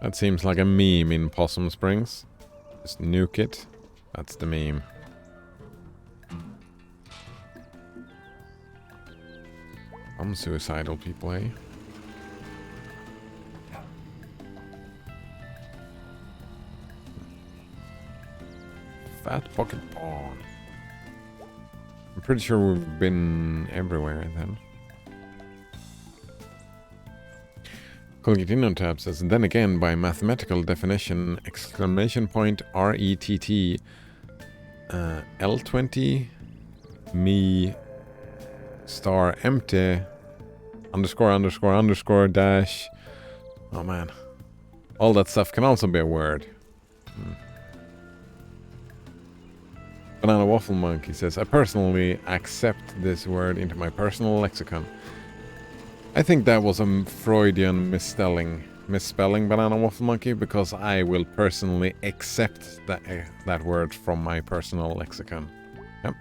That seems like a meme in Possum Springs. Just nuke it. That's the meme. I'm suicidal people, eh? Fat Pocket Pawn. I'm pretty sure we've been everywhere then. Colgate tab says, and then again, by mathematical definition, exclamation point RETT L20 me star empty underscore dash. Oh man. All that stuff can also be a word. Banana Waffle Monkey says, I personally accept this word into my personal lexicon. I think that was a Freudian misspelling Banana Waffle Monkey, because I will personally accept that word from my personal lexicon. Yep,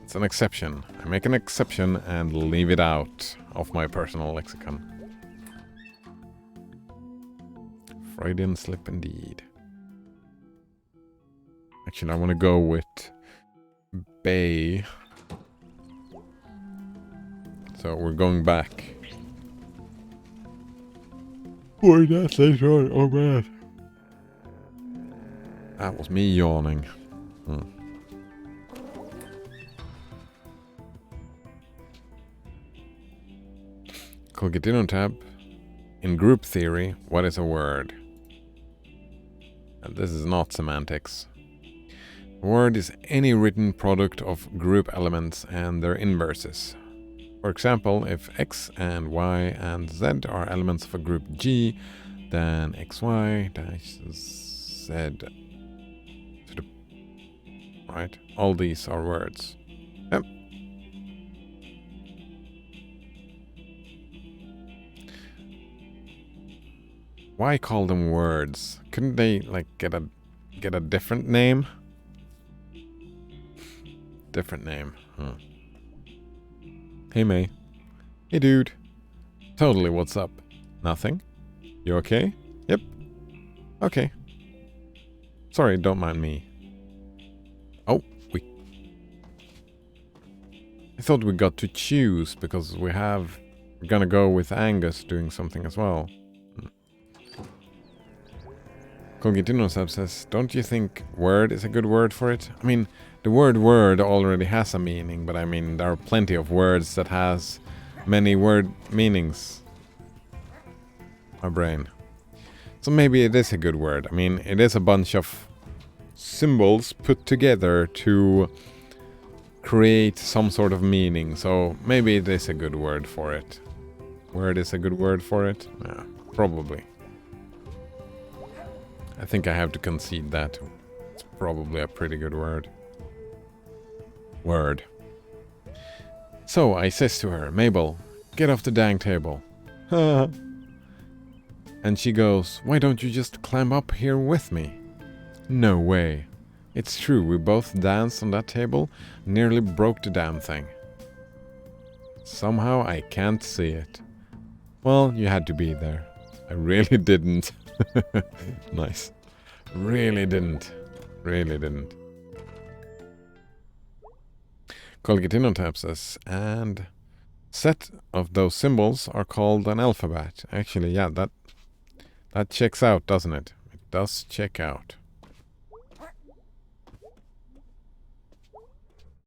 it's an exception. I make an exception and leave it out of my personal lexicon. Freudian slip indeed. Actually, I want to go with Bay. So we're going back. Boy, that's later on. Oh man. That was me yawning. Colgate tab. In group theory, what is a word? And this is not semantics. A word is any written product of group elements and their inverses. For example, if X and Y and Z are elements of a group G, then XY dash Z to the right. All these are words. Yep. Why call them words? Couldn't they, like, get a different name? Different name. Huh. Hey, May. Hey, dude. Totally, what's up? Nothing? You okay? Yep. Okay. Sorry, don't mind me. Oh, I thought we got to choose because we're gonna go with Angus doing something as well. Colgitinosab says, don't you think word is a good word for it? I mean, the word word already has a meaning, but I mean, there are plenty of words that has many word meanings. My brain. So maybe it is a good word. I mean, it is a bunch of symbols put together to create some sort of meaning. So maybe it is a good word for it. Word is a good word for it? Yeah, probably. I think I have to concede that. It's probably a pretty good word. Word. So I says to her, Mabel, get off the dang table. And she goes, why don't you just climb up here with me? No way. It's true, we both danced on that table, nearly broke the damn thing. Somehow I can't see it. Well, you had to be there. I really didn't. Nice. Really didn't. Really didn't. Colgitinotab says, and set of those symbols are called an alphabet. Actually, yeah, that checks out, doesn't it? It does check out.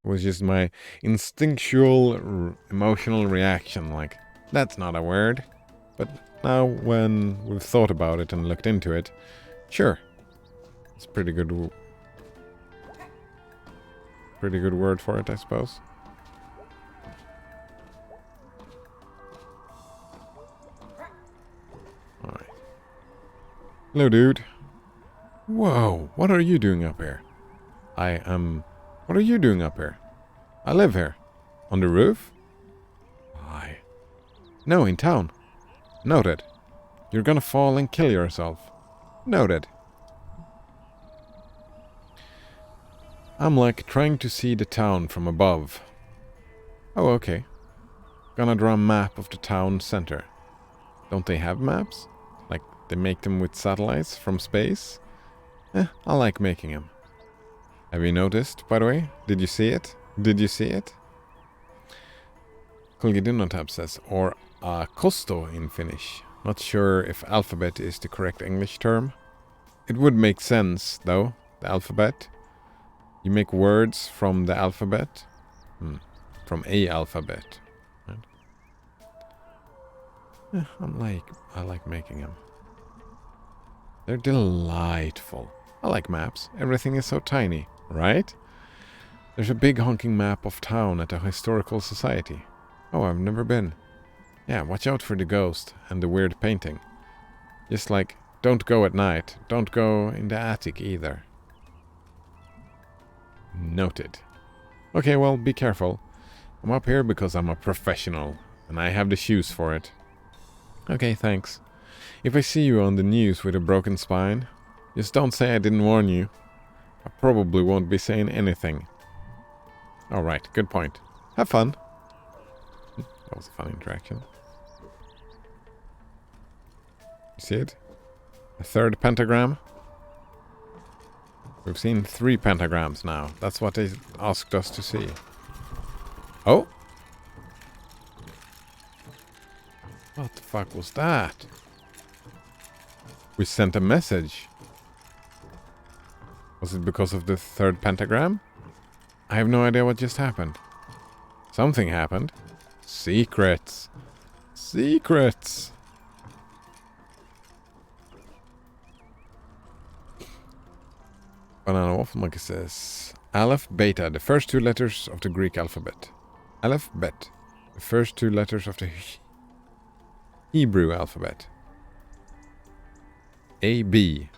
It was just my instinctual emotional reaction, like, that's not a word. But now when we've thought about it and looked into it, sure. It's a pretty good word for it, I suppose. Alright. Hello, dude. Whoa, what are you doing up here? What are you doing up here? I live here. On the roof? Why? No, in town. Noted. You're gonna fall and kill yourself. Noted. I'm like trying to see the town from above. Oh, okay. Gonna draw a map of the town center. Don't they have maps? Like, they make them with satellites from space? I like making them. Have you noticed, by the way? Did you see it? Did you see it? Colgidinotab says, or kosto in Finnish. Not sure if alphabet is the correct English term. It would make sense, though, the alphabet. You make words from the alphabet. From a alphabet. Right? I like making them. They're delightful. I like maps. Everything is so tiny, right? There's a big honking map of town at a historical society. Oh, I've never been. Yeah, watch out for the ghost and the weird painting. Just like, don't go at night. Don't go in the attic either. Noted. Okay, well, be careful. I'm up here because I'm a professional, and I have the shoes for it. Okay, thanks. If I see you on the news with a broken spine, just don't say I didn't warn you. I probably won't be saying anything. Alright, good point. Have fun. That was a fun interaction. You see it? A third pentagram. We've seen 3 pentagrams now. That's what they asked us to see. Oh! What the fuck was that? We sent a message. Was it because of the 3rd pentagram? I have no idea what just happened. Something happened. Secrets. Secrets. Banana Waffle Monkey says, Aleph Beta, the first 2 letters of the Greek alphabet. Aleph Bet, the first 2 letters of the Hebrew alphabet. AB,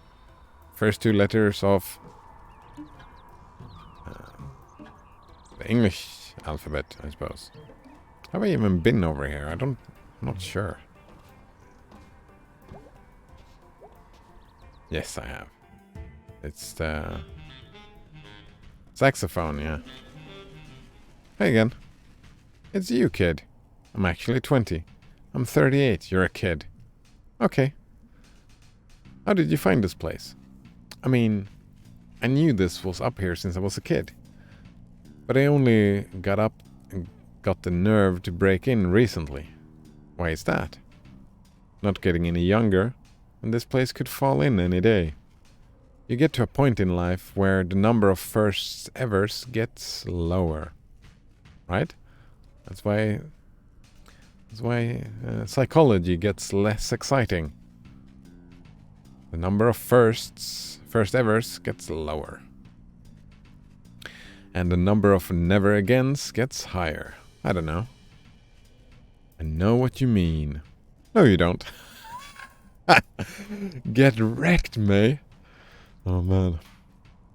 first 2 letters of the English alphabet, I suppose. Have I even been over here? I'm not sure. Yes, I have. It's the saxophone, yeah. Hey again. It's you, kid. I'm actually 20. I'm 38. You're a kid. Okay. How did you find this place? I mean, I knew this was up here since I was a kid. But I only got up and got the nerve to break in recently. Why is that? Not getting any younger, and this place could fall in any day. You get to a point in life where the number of first evers gets lower. Right? That's why psychology gets less exciting. The number of first evers gets lower. And the number of never agains gets higher. I don't know. I know what you mean. No, you don't. Get wrecked, May. Oh, man.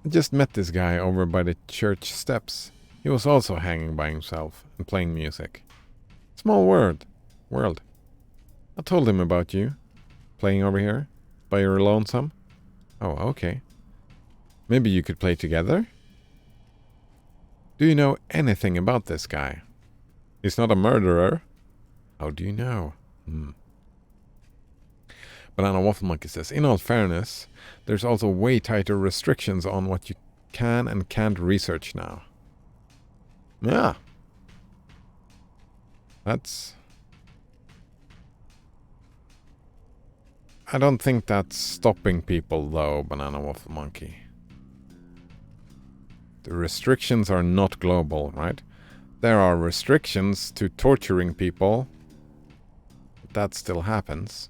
I just met this guy over by the church steps. He was also hanging by himself and playing music. Small world. I told him about you. Playing over here. By your lonesome. Oh, okay. Maybe you could play together? Do you know anything about this guy? He's not a murderer. How do you know? Banana Waffle Monkey says, in all fairness, there's also way tighter restrictions on what you can and can't research now. Yeah. I don't think that's stopping people, though, Banana Waffle Monkey. The restrictions are not global, right? There are restrictions to torturing people. That still happens.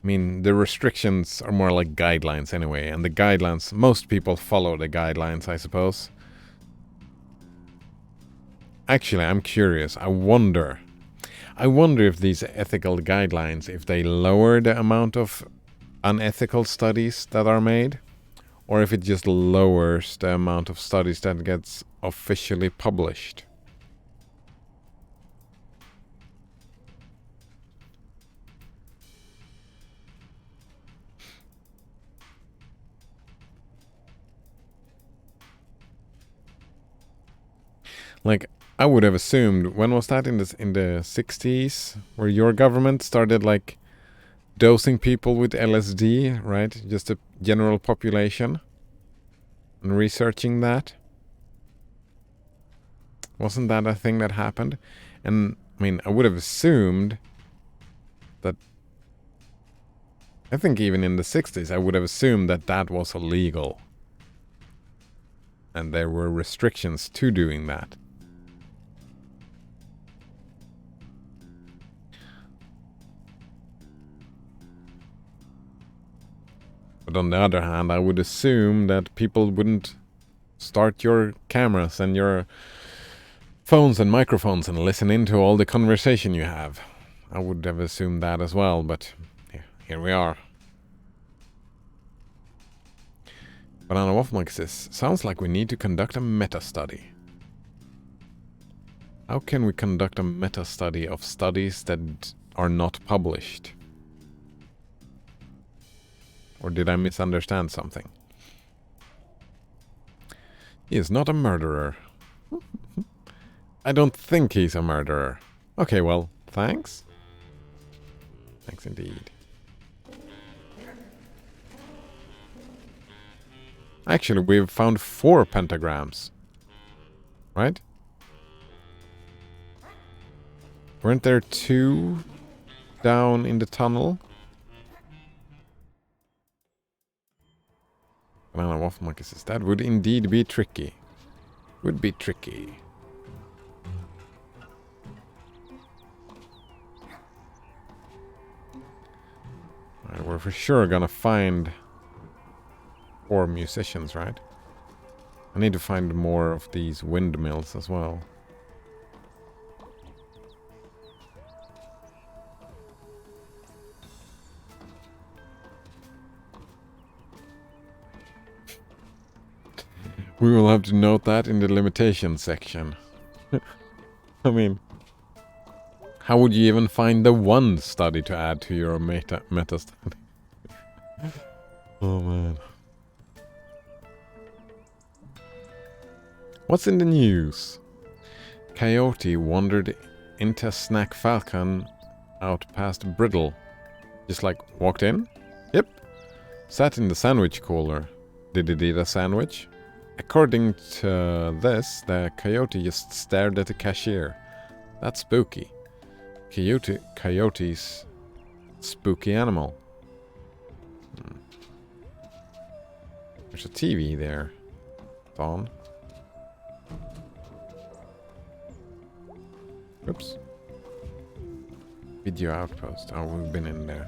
I mean, the restrictions are more like guidelines anyway, and the guidelines, most people follow the guidelines, I suppose. Actually, I'm curious. I wonder if these ethical guidelines, if they lower the amount of unethical studies that are made, or if it just lowers the amount of studies that gets officially published. Like, I would have assumed, when was that, in the 60s, where your government started like dosing people with LSD, right? Just the general population, and researching that. Wasn't that a thing that happened? And I mean, I would have assumed that, I think even in the 60s, I would have assumed that that was illegal. And there were restrictions to doing that. But on the other hand, I would assume that people wouldn't start your cameras and your phones and microphones and listen into all the conversation you have. I would have assumed that as well, but yeah, here we are. Banana Waffle Monkey says, sounds like we need to conduct a meta-study. How can we conduct a meta-study of studies that are not published? Or did I misunderstand something? He is not a murderer. I don't think he's a murderer. Okay, well, thanks. Thanks indeed. Actually, we've found 4 pentagrams. Right? Weren't there 2 down in the tunnel? Banana Waffle Monkey says, that would indeed be tricky. Would be tricky. Alright, we're for sure gonna find 4 musicians, right? I need to find more of these windmills as well. We will have to note that in the limitations section. I mean, how would you even find the one study to add to your meta study? Oh man. What's in the news? Coyote wandered into Snack Falcon out past Brittle. Just like walked in? Yep. Sat in the sandwich cooler. Did it eat a sandwich? According to this, the coyote just stared at the cashier. That's spooky. Coyote's spooky animal. There's a TV there. It's on. Oops. Video outpost. Oh, we've been in there.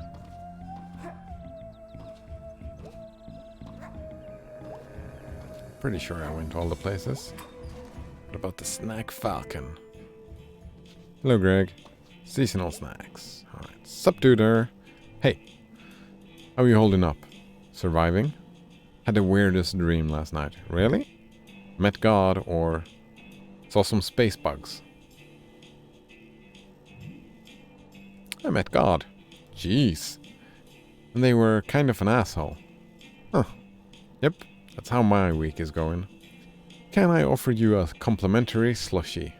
Pretty sure I went to all the places. What about the Snack Falcon? Hello, Greg. Seasonal snacks. Alright. Sup, duder. Hey. How are you holding up? Surviving? Had the weirdest dream last night. Really? Met God or saw some space bugs? I met God. Jeez. And they were kind of an asshole. Huh. Yep. That's how my week is going. Can I offer you a complimentary slushie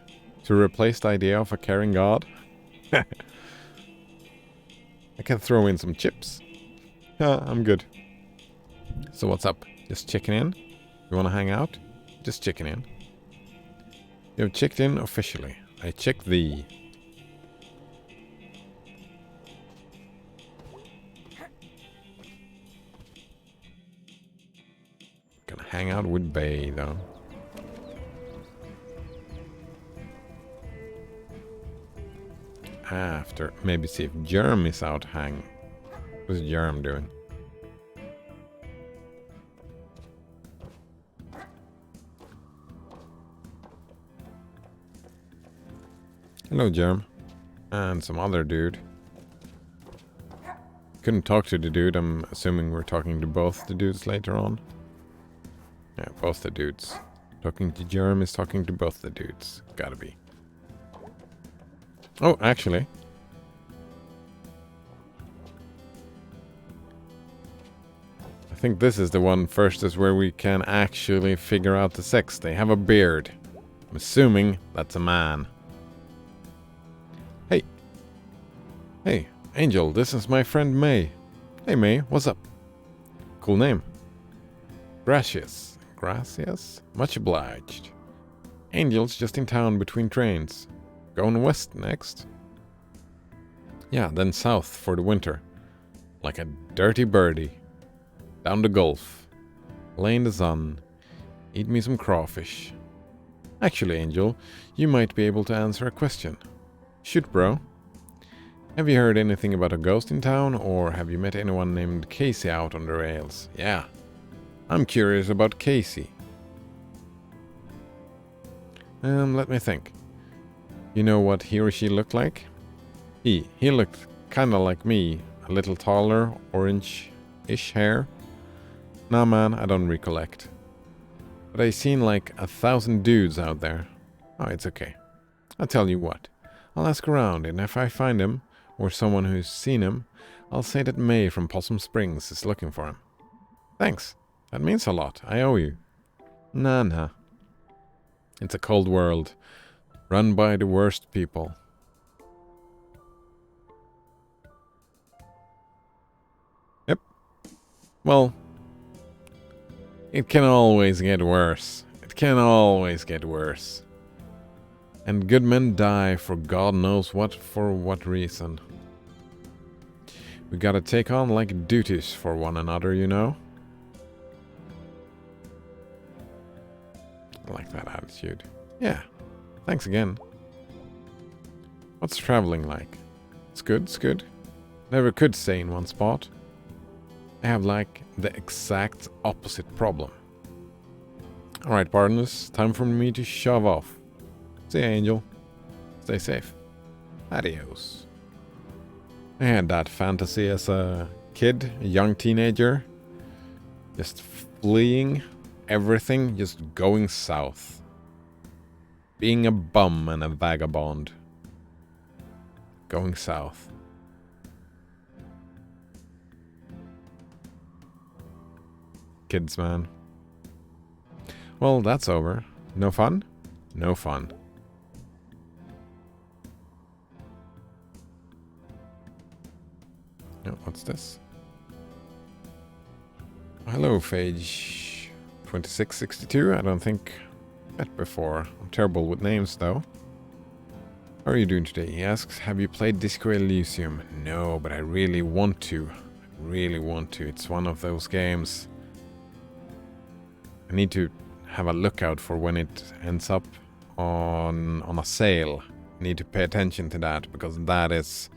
to replace the idea of a caring God? I can throw in some chips. Yeah, I'm good. So what's up? Just checking in? You wanna hang out? Just checking in. You have checked in officially. I check thee. Gonna hang out with Bay though. After maybe see if Germ is out hang. What's Germ doing? Hello, Germ. And some other dude. Couldn't talk to the dude. I'm assuming we're talking to both the dudes later on. Yeah, both the dudes. Talking to Germ is talking to both the dudes. Gotta be. Oh, actually. I think this is the one first is where we can actually figure out the sex. They have a beard. I'm assuming that's a man. Hey. Hey, Angel, this is my friend May. Hey May, what's up? Cool name. Gracias. Gracias? Much obliged. Angel's just in town between trains. Going west next. Yeah, then south for the winter. Like a dirty birdie. Down the Gulf. Lay in the sun. Eat me some crawfish. Actually, Angel, you might be able to answer a question. Shoot, bro. Have you heard anything about a ghost in town, or have you met anyone named Casey out on the rails? Yeah. I'm curious about Casey. Let me think. You know what he or she looked like? He looked kinda like me. A little taller, orange-ish hair. Nah man, I don't recollect. But I seen like 1,000 dudes out there. Oh, it's okay. I'll tell you what. I'll ask around, and if I find him, or someone who's seen him, I'll say that May from Possum Springs is looking for him. Thanks. That means a lot. I owe you. Nah. It's a cold world. Run by the worst people. Yep. Well, it can always get worse. It can always get worse. And good men die for God knows what, for what reason. We gotta take on like duties for one another, you know? I like that attitude. Yeah. Thanks again. What's traveling like? It's good. Never could stay in one spot. I have like the exact opposite problem. Alright, partners, time for me to shove off. See ya, Angel. Stay safe. Adios. I had that fantasy as a kid, a young teenager. Just fleeing everything, just going south. Being a bum and a vagabond. Going south. Kids, man. Well, that's over. No fun? No fun. No, what's this? Hello, Phage 2662. I don't think met before. I'm terrible with names, though. How are you doing today? He asks, have you played Disco Elysium? No, but I really want to. I really want to. It's one of those games. I need to have a lookout for when it ends up on a sale. I need to pay attention to that, because that is...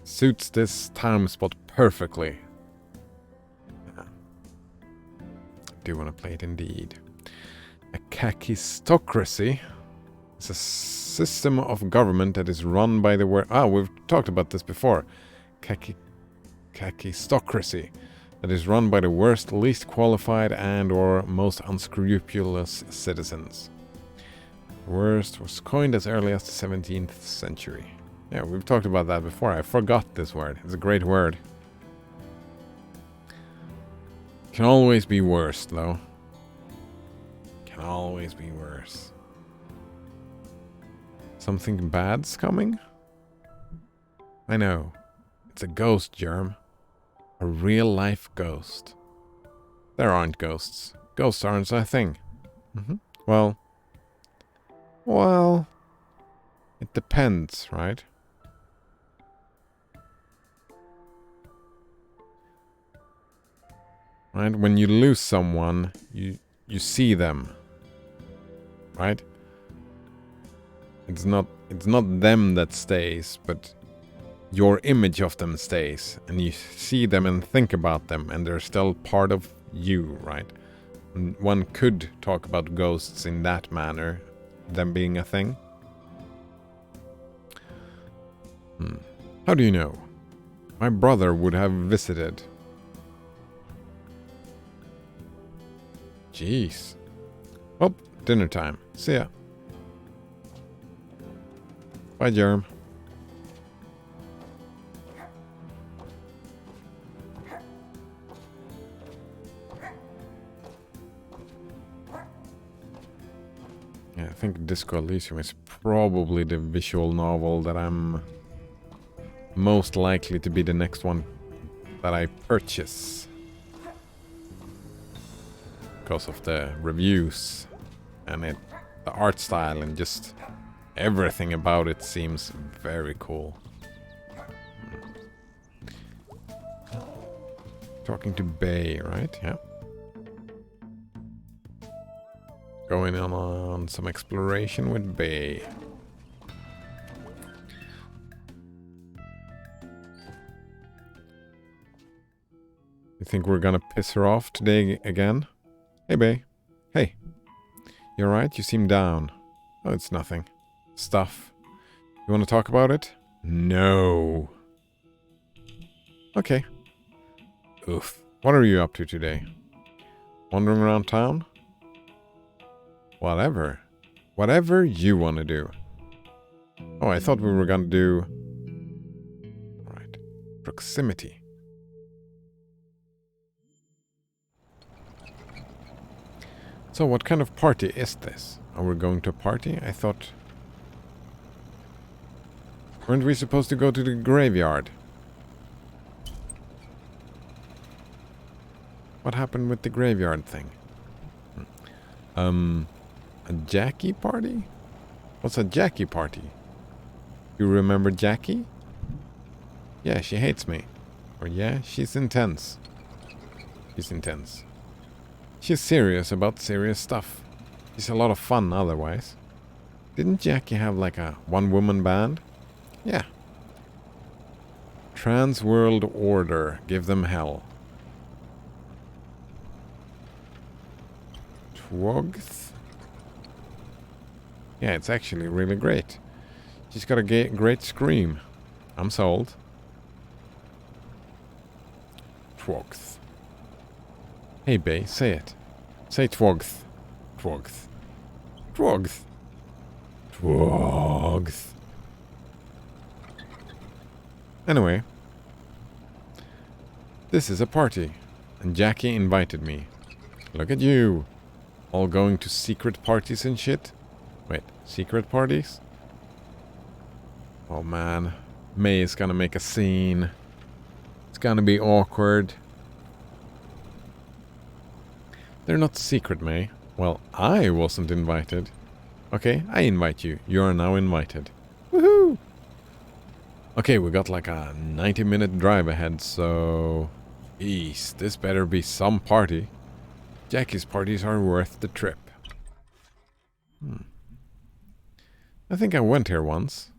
suits this time spot perfectly. Yeah. Do want to play it indeed. A kakistocracy is a system of government that is run by the world. We've talked about this before. Kakistocracy that is run by the worst, least qualified, and or most unscrupulous citizens. The worst was coined as early as the 17th century. Yeah, we've talked about that before. I forgot this word. It's a great word. Can always be worse, though. Can always be worse. Something bad's coming? I know. It's a ghost, Germ. A real-life ghost. There aren't ghosts. Ghosts aren't a thing. Well, it depends, right? Right? When you lose someone, you see them. Right? It's not them that stays, but your image of them stays, and you see them and think about them, and they're still part of you, right? And one could talk about ghosts in that manner, them being a thing. How do you know? My brother would have visited. Jeez. Oh, dinner time. See ya. Bye, Germ. Yeah, I think Disco Elysium is probably the visual novel that I'm most likely to be the next one that I purchase. Because of the reviews and the art style and just everything about it seems very cool. Talking to Bay, right? Yeah. Going on some exploration with Bay. You think we're gonna piss her off today again? Hey, Bay. Hey. You alright? You seem down. Oh, it's nothing. Stuff. You want to talk about it? No. Okay. Oof. What are you up to today? Wandering around town? Whatever. Whatever you want to do. Oh, I thought we were gonna do... Right. Proximity. So what kind of party is this? Are we going to a party? I thought... Weren't we supposed to go to the graveyard? What happened with the graveyard thing? A Jackie party? What's a Jackie party? You remember Jackie? Yeah, she hates me. Or yeah, she's intense. She's intense. She's serious about serious stuff. She's a lot of fun otherwise. Didn't Jackie have like a one-woman band? Yeah. Trans World Order. Give them hell. Twogth? Yeah, it's actually really great. She's got a great scream. I'm sold. Twogth. Hey, Bay, say it. Say Twogth. Twogth. Twogth. Swogs. Anyway, this is a party, and Jackie invited me. Look at you, all going to secret parties and shit. Wait, secret parties? Oh man, May is gonna make a scene. It's gonna be awkward. They're not secret, May. Well, I wasn't invited. Okay, I invite you. You are now invited. Woohoo! Okay, we got like a 90-minute drive ahead, so... East, this better be some party. Jackie's parties are worth the trip. I think I went here once.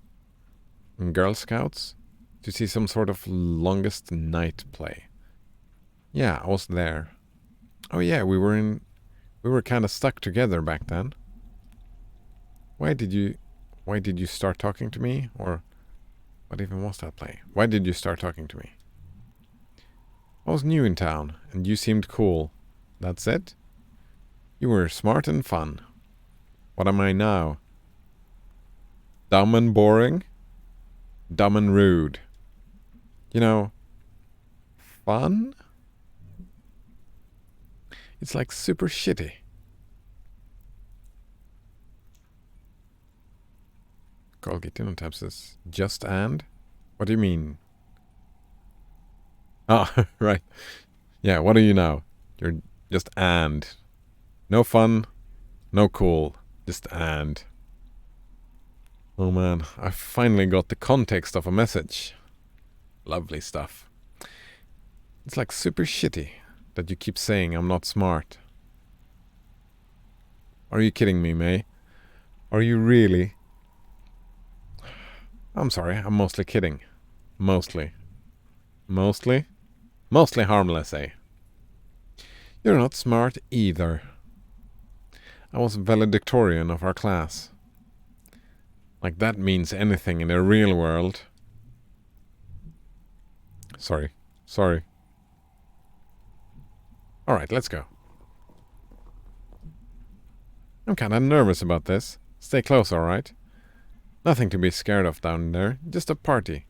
In Girl Scouts. To see some sort of longest night play. Yeah, I was there. Oh yeah, we were kind of stuck together back then. Why did you start talking to me? Or what even was that play? Why did you start talking to me? I was new in town, and you seemed cool. That's it? You were smart and fun. What am I now? Dumb and boring? Dumb and rude. You know, fun? It's like super shitty. Colgate Genotype says, just and? What do you mean? Ah, right. Yeah, what are you now? You're just and. No fun, no cool, just and. Oh man, I finally got the context of a message. Lovely stuff. It's like super shitty that you keep saying I'm not smart. Are you kidding me, May? Are you really? I'm sorry, I'm mostly kidding. Mostly. Mostly? Mostly harmless, eh? You're not smart either. I was valedictorian of our class. Like that means anything in the real world. Sorry. Alright, let's go. I'm kinda nervous about this. Stay close, alright? Nothing to be scared of down there. Just a party.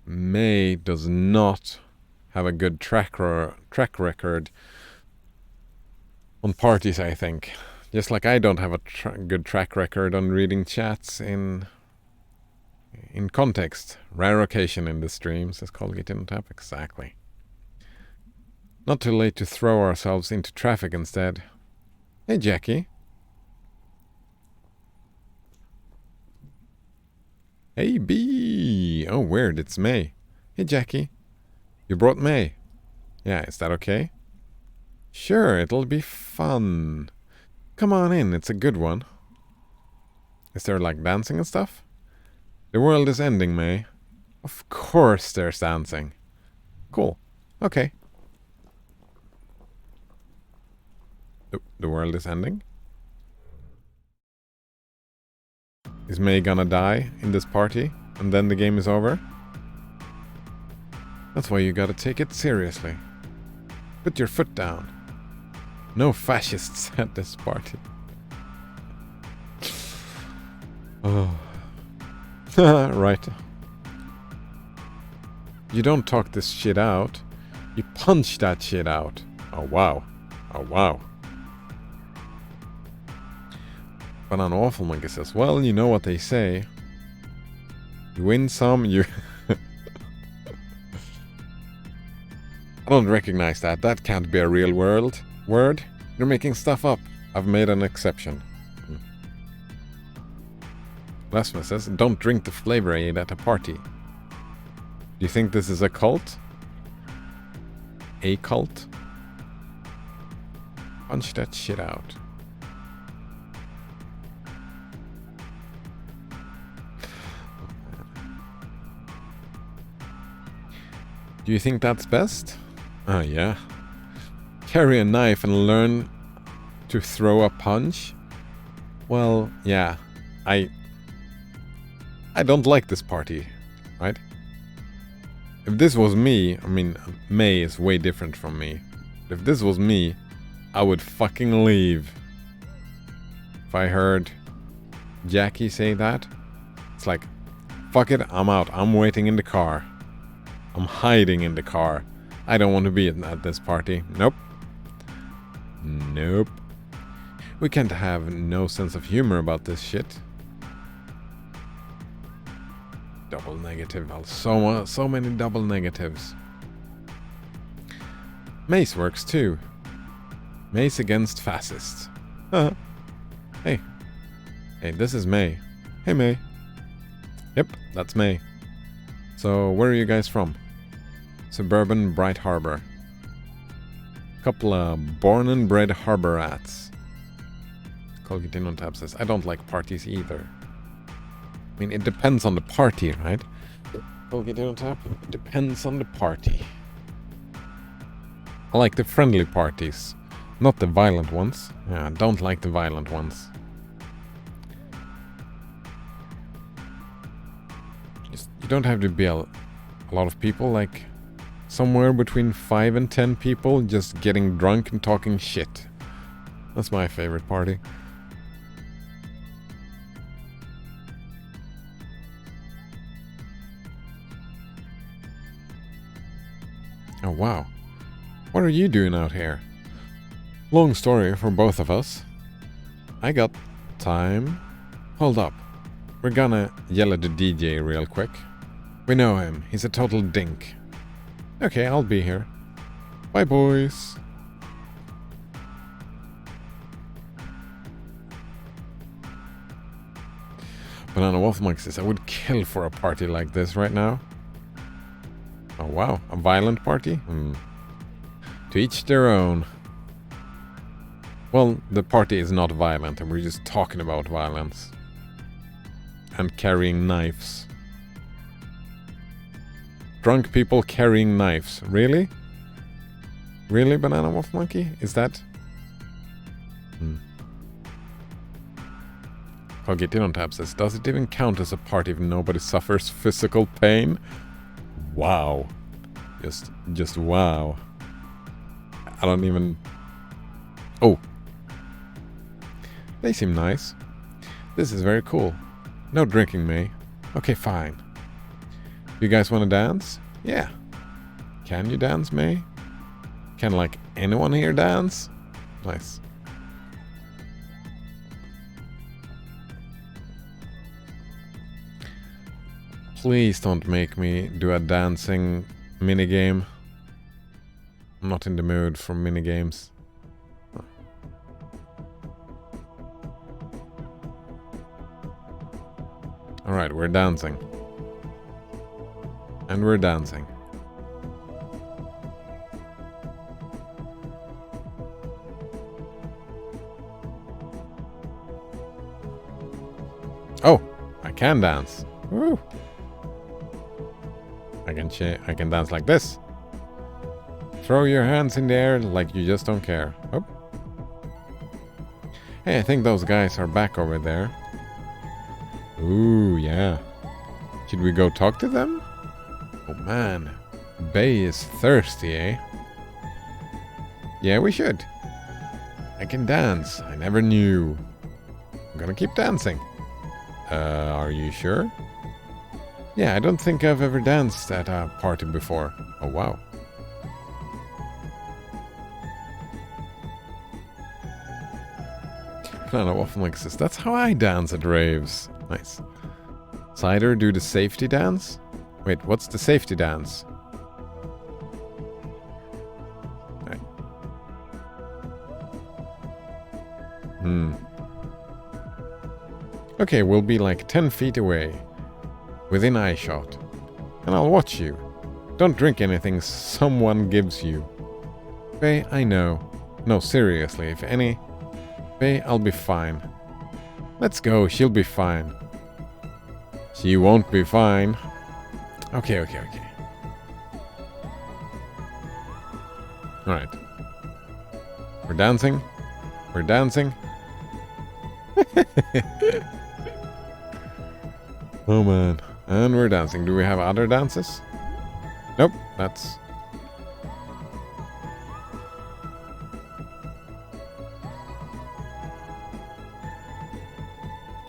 May does not have a good track record on parties, I think. Just like I don't have a good track record on reading chats in context. Rare occasion in the streams, says Colgate Genotype. Exactly. Not too late to throw ourselves into traffic instead. Hey, Jackie. Hey, B. Oh, weird. It's May. Hey, Jackie. You brought May. Yeah, is that okay? Sure, it'll be fun. Come on in, it's a good one. Is there like dancing and stuff? The world is ending, May. Of course there's dancing. Cool. Okay. The world is ending? Is May gonna die in this party and then the game is over? That's why you gotta take it seriously. Put your foot down. No fascists at this party. Oh. Right. You don't talk this shit out. You punch that shit out. Oh wow. Oh wow. But an awful monkey says, well, you know what they say. You win some, you... I don't recognize that. That can't be a real word. You're making stuff up. I've made an exception. Blasphemous says, don't drink the flavor aid at a party. Do you think this is a cult? A cult? Punch that shit out. Do you think that's best? Oh, yeah. Carry a knife and learn to throw a punch? Well, yeah. I don't like this party, right? If this was me, I mean, May is way different from me. If this was me, I would fucking leave. if I heard Jackie say that, it's like, fuck it, I'm out. I'm waiting in the car. I'm hiding in the car. I don't want to be at this party. Nope. Nope. We can't have no sense of humor about this shit. Double negative. So many double negatives. Mace works too. Mace against fascists. Hey. Hey, this is May. Hey, May. Yep, that's May. So, where are you guys from? Suburban Bright Harbor. Couple of born and bred harbor rats. Colgate on Tap says, I don't like parties either. I mean, it depends on the party, right? Colgate on Tap, it depends on the party. I like the friendly parties, not the violent ones. Yeah, I don't like the violent ones. You don't have to be a lot of people, like somewhere between 5 and 10 people just getting drunk and talking shit. That's my favorite party. Oh wow. What are you doing out here? Long story for both of us. I got time. Hold up. We're gonna yell at the DJ real quick. We know him. He's a total dink. Okay, I'll be here. Bye, boys. Banana Wolf Mike says, I would kill for a party like this right now. Oh, wow. A violent party? To each their own. Well, the party is not violent, and we're just talking about violence. And carrying knives. Drunk people carrying knives. Really? Really, Banana Wolf Monkey? Is that... Forget on Tab says, does it even count as a party if nobody suffers physical pain? Wow. Just wow. I don't even... Oh. They seem nice. This is very cool. No drinking, May. Okay, fine. You guys want to dance? Yeah. Can you dance, May? Can, like, anyone here dance? Nice. Please don't make me do a dancing minigame. I'm not in the mood for minigames. Alright, we're dancing. And we're dancing. Oh, I can dance. Woo. I can dance like this. Throw your hands in the air like you just don't care. Oh. Hey, I think those guys are back over there. Ooh, yeah. Should we go talk to them? Oh man, Bay is thirsty, eh? Yeah, we should. I can dance. I never knew. I'm gonna keep dancing. Are you sure? Yeah, I don't think I've ever danced at a party before. Oh, wow. Planet Waffle Mike says, that's how I dance at raves. Nice. Cider, do the safety dance? Wait, what's the safety dance? Right. Okay, we'll be like 10 feet away. Within eye shot. And I'll watch you. Don't drink anything someone gives you. Faye, I know. No, seriously, if any... Faye, I'll be fine. Let's go, she'll be fine. She won't be fine. Okay. Alright. We're dancing. We're dancing. Oh man. And we're dancing. Do we have other dances? Nope, that's...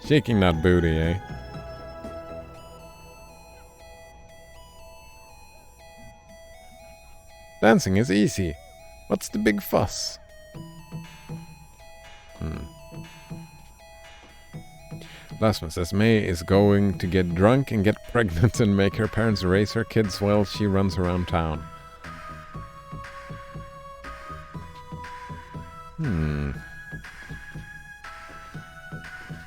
Shaking that booty, eh? Dancing is easy. What's the big fuss? Blasphemous says May is going to get drunk and get pregnant and make her parents raise her kids while she runs around town.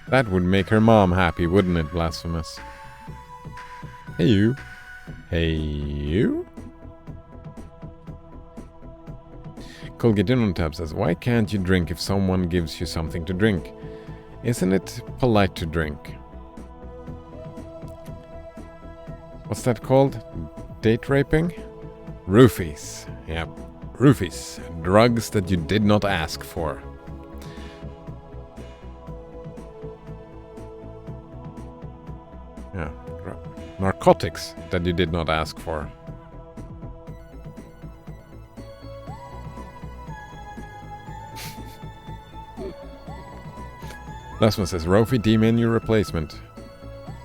That would make her mom happy, wouldn't it, Blasphemous? Hey you. Hey you. Colgatinontab says, why can't you drink if someone gives you something to drink? Isn't it polite to drink? What's that called? Date raping? Roofies. Yep. Roofies. Drugs that you did not ask for. Yeah. Narcotics that you did not ask for. Blasphemous says, Rofi D-menu replacement.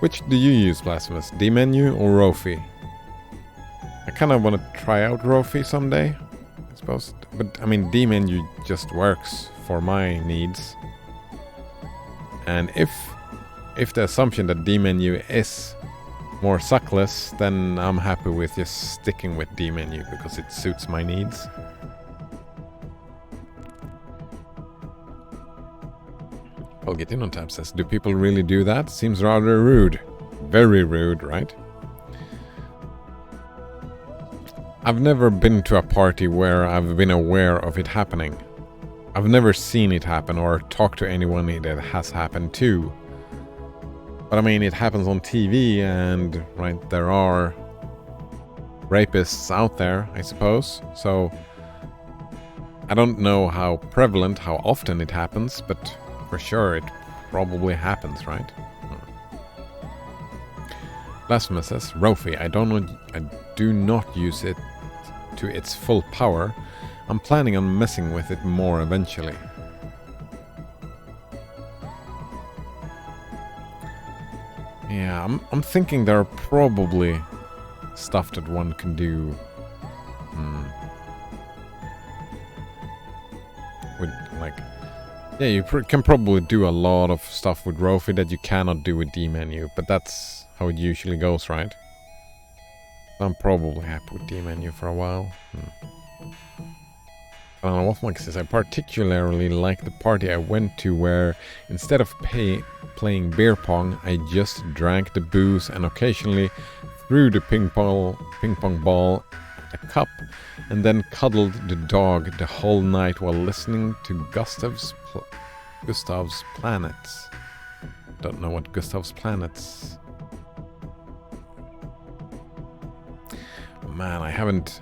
Which do you use, Blasphemous? D-menu or Rofi? I kind of want to try out Rofi someday, I suppose. But, I mean, D-menu just works for my needs. And if the assumption that D-menu is more suckless, then I'm happy with just sticking with D-menu because it suits my needs. I'll get in on tab says, do people really do that? Seems rather rude. Very rude, right? I've never been to a party where I've been aware of it happening. I've never seen it happen or talked to anyone it has happened to. But I mean, it happens on TV and, right, there are rapists out there, I suppose. So, I don't know how prevalent, how often it happens, but for sure, it probably happens, right? Blasphemous says, Rofi, I do not use it to its full power. I'm planning on messing with it more eventually. Yeah, I'm thinking there are probably stuff that one can do with, like, yeah, you can probably do a lot of stuff with Rofi that you cannot do with D-menu, but that's how it usually goes, right? I'm probably happy with D-menu for a while. Wolfmike says, I particularly like the party I went to where instead of playing beer pong, I just drank the booze and occasionally threw the ping pong ball at a cup and then cuddled the dog the whole night while listening to Gustav's Planets. Don't know what Gustav's Planets. Man, I haven't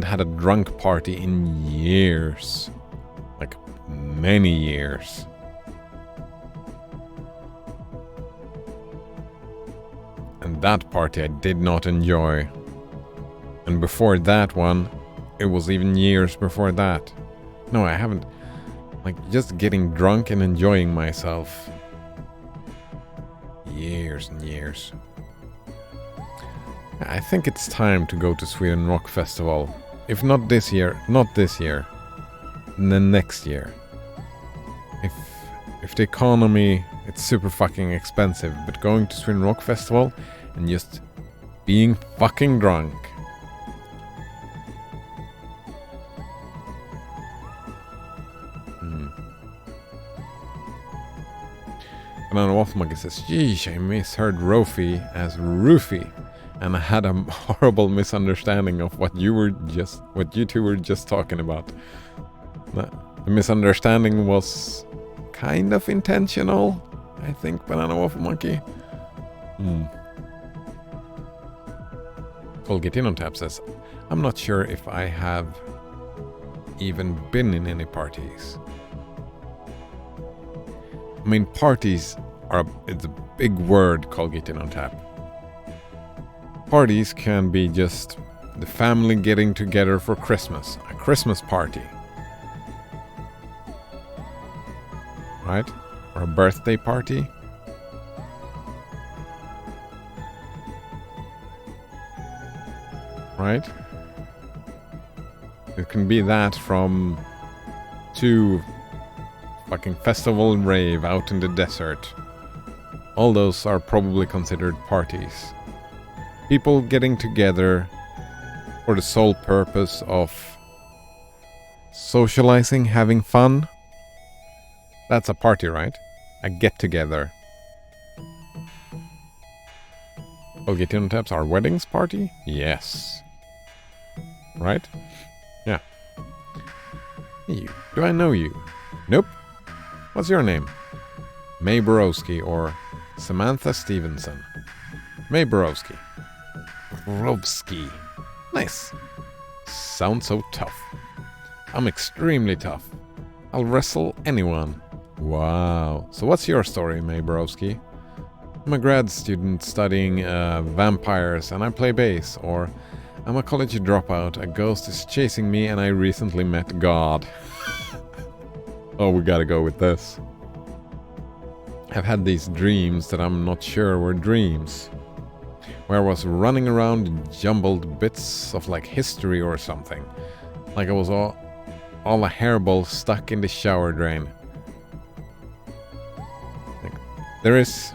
had a drunk party in years. Like, many years. And that party I did not enjoy. And before that one, it was even years before that. No, I haven't. Like, just getting drunk and enjoying myself. Years and years. I think it's time to go to Sweden Rock Festival. If not this year, then next year. If the economy, it's super fucking expensive, but going to Sweden Rock Festival and just being fucking drunk. Banana Wafflemugger says, Yeesh, I misheard Rofi as Roofy. And I had a horrible misunderstanding of what you two were just talking about. The misunderstanding was kind of intentional, I think, Banana Waffle Monkey. Get in on tap says, I'm not sure if I have even been in any parties. I mean, parties it's a big word, Get in on tap. Parties can be just the family getting together for Christmas, a Christmas party. Right? Or a birthday party. right? It can be that from to fucking festival and rave out in the desert. All those are probably considered parties. People getting together for the sole purpose of socializing, having fun. That's a party, right? A get-together. Get on taps. Our weddings party? Yes. Right? Yeah. You. Do I know you? Nope. What's your name? May Borowski or Samantha Stevenson. May Borowski. Borowski. Nice. Sounds so tough. I'm extremely tough. I'll wrestle anyone. Wow. So what's your story, May Borowski? I'm a grad student studying vampires and I play bass, or I'm a college dropout, a ghost is chasing me and I recently met God. Oh, we gotta go with this. I've had these dreams that I'm not sure were dreams, where I was running around jumbled bits of like history or something, like I was all a hairball stuck in the shower drain. Like, there is...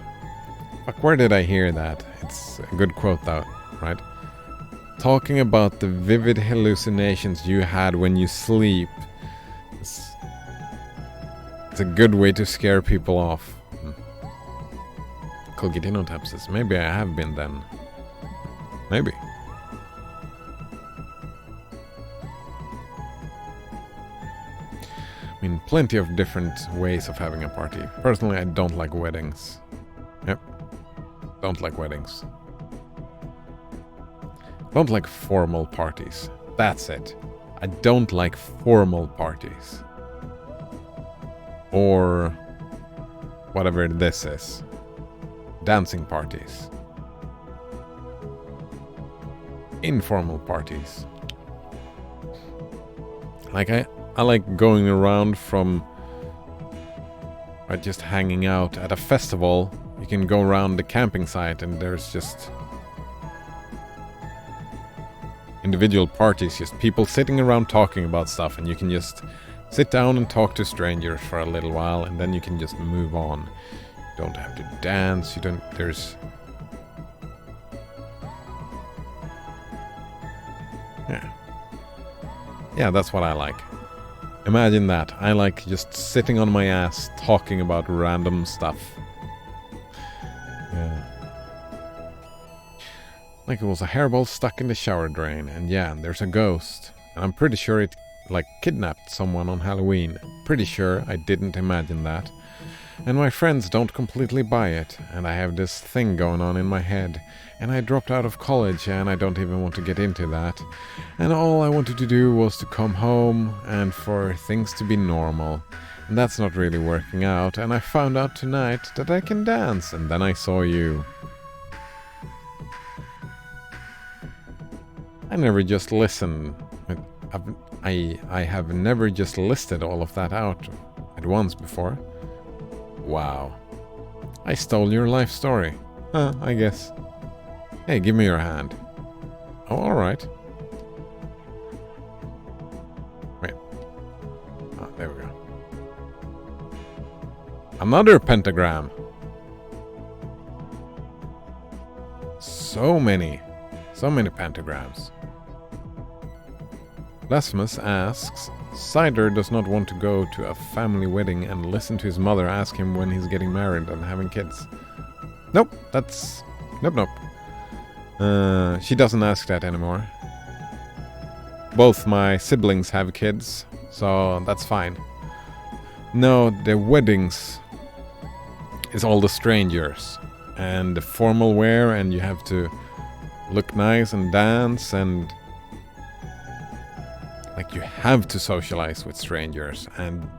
Fuck, where did I hear that? It's a good quote though, right? Talking about the vivid hallucinations you had when you sleep. It's a good way to scare people off. Colgitinotaps. Maybe I have been then. Maybe. I mean, plenty of different ways of having a party. Personally, I don't like weddings. Yep. Don't like weddings. Don't like formal parties. That's it. I don't like formal parties. Or whatever this is. Dancing parties. Informal parties. Like I like going around from just hanging out at a festival. You can go around the camping site and there's just individual parties, just people sitting around talking about stuff, and you can just sit down and talk to strangers for a little while and then you can just move on. You don't have to dance, Yeah, that's what I like. Imagine that. I like just sitting on my ass talking about random stuff. Yeah. Like it was a hairball stuck in the shower drain, and yeah, there's a ghost. And I'm pretty sure it kidnapped someone on Halloween. Pretty sure I didn't imagine that. And my friends don't completely buy it, and I have this thing going on in my head. And I dropped out of college, and I don't even want to get into that. And all I wanted to do was to come home and for things to be normal. And that's not really working out, and I found out tonight that I can dance, and then I saw you. I never just listened. I have never just listed all of that out at once before. Wow. I stole your life story. I guess. Hey, give me your hand. Oh, alright. Wait. Oh, there we go. Another pentagram. So many pentagrams. Blasphemous asks, Cider does not want to go to a family wedding and listen to his mother ask him when he's getting married and having kids. Nope, Nope. She doesn't ask that anymore. Both my siblings have kids, so that's fine. No, the weddings is all the strangers and the formal wear, and you have to look nice and dance, and you have to socialize with strangers. And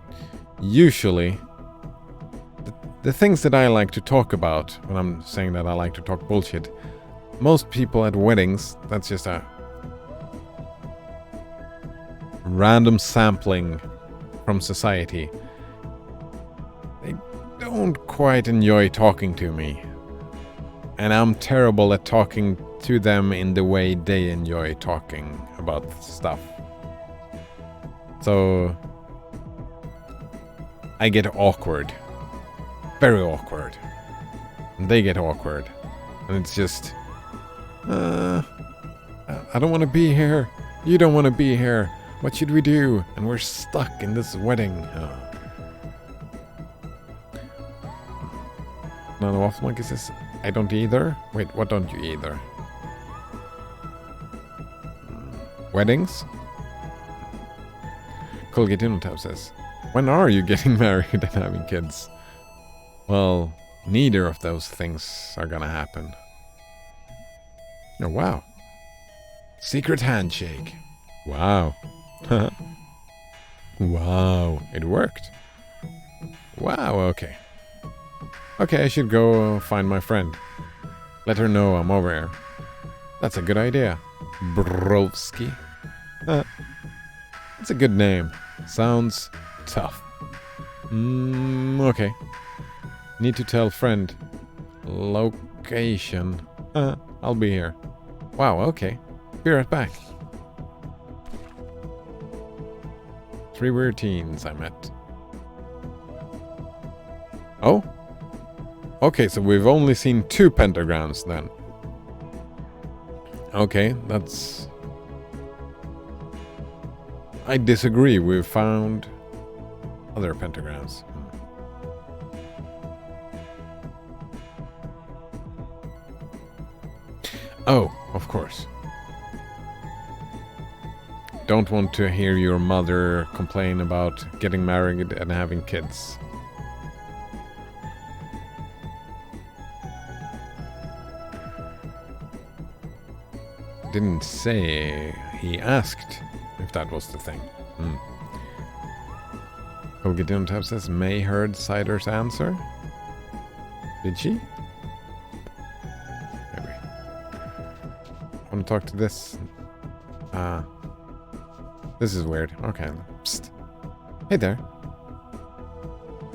usually the things that I like to talk about, when I'm saying that I like to talk bullshit, most people at weddings, that's just a random sampling from society. They don't quite enjoy talking to me. And I'm terrible at talking to them in the way they enjoy talking about stuff. So I get awkward. Very awkward. And they get awkward. And it's just... I don't want to be here. You don't want to be here. What should we do? And we're stuck in this wedding. No, the waffle monkey says, I don't either. Wait, what don't you either? Weddings? Colgatinotap says, when are you getting married and having kids? Well, neither of those things are gonna happen. Oh, wow. Secret handshake. Wow. Wow, it worked. Wow, okay. Okay, I should go find my friend. Let her know I'm over here. That's a good idea. Brovsky. It's a good name. Sounds tough. Okay. Need to tell friend. Location. I'll be here. Wow, okay. Be right back. 3 weird teens I met. Oh? Okay, so we've only seen 2 pentagrams then. Okay, that's... I disagree. We've found other pentagrams. Oh, of course. Don't want to hear your mother complain about getting married and having kids. Didn't say. He asked if that was the thing. Colgatinotap says May heard Cider's answer. Did she? Maybe. Want to talk to this? This is weird. Okay. Psst. Hey there.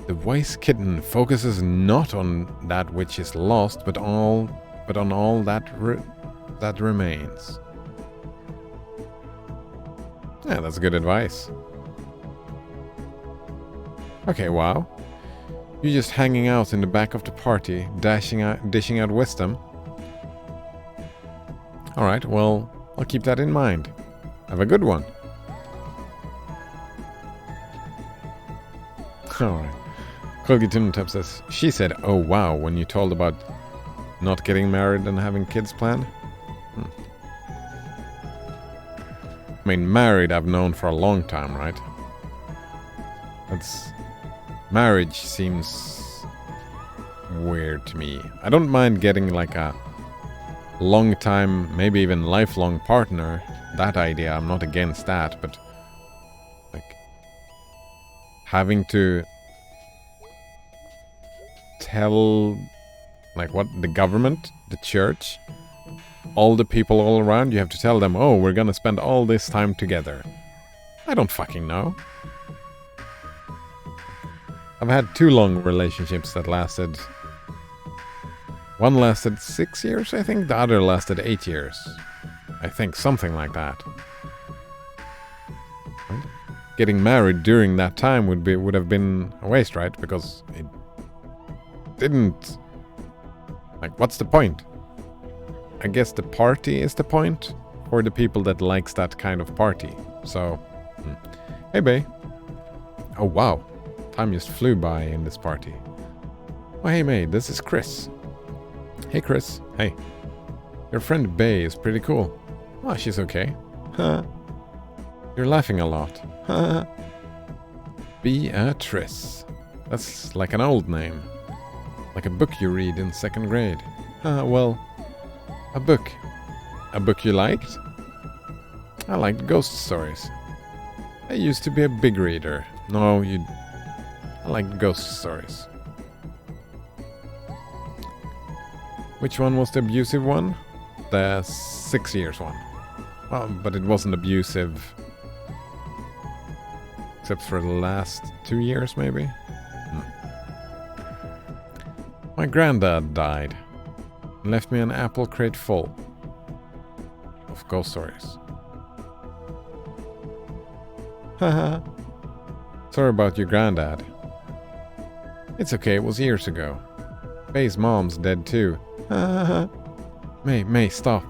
The wise kitten focuses not on that which is lost, but on all that remains. Yeah, that's good advice. Okay, wow. You're just hanging out in the back of the party, dishing out wisdom. Alright, well, I'll keep that in mind. Have a good one. Alright. Colgatinotap says, she said, oh wow, when you told about not getting married and having kids planned. I mean, married I've known for a long time, right? Marriage seems weird to me. I don't mind getting like a long time, maybe even lifelong partner. That idea, I'm not against that, but like having to tell like what the government, the church, all the people all around, you have to tell them, oh, we're gonna spend all this time together. I don't fucking know. I've had 2 long relationships that lasted... One lasted 6 years, I think. The other lasted 8 years. I think, something like that. Right? Getting married during that time would have been a waste, right? Because it didn't... Like, what's the point? I guess the party is the point for the people that likes that kind of party. So, hey, bae. Oh, wow. Time just flew by in this party. Oh, hey, May. This is Chris. Hey, Chris. Hey. Your friend Bae is pretty cool. Oh, she's okay. Huh. You're laughing a lot. Huh. Beatrice. That's like an old name. Like a book you read in 2nd grade. Well, a book. A book you liked? I liked ghost stories. I used to be a big reader. No, I liked ghost stories. Which one was the abusive one? The 6 years one. Well, but it wasn't abusive. Except for the last 2 years, maybe? My granddad died. And left me an apple crate full. of ghost stories. Haha. Sorry about your granddad. It's okay, it was years ago. Faye's mom's dead too. Haha. May, stop.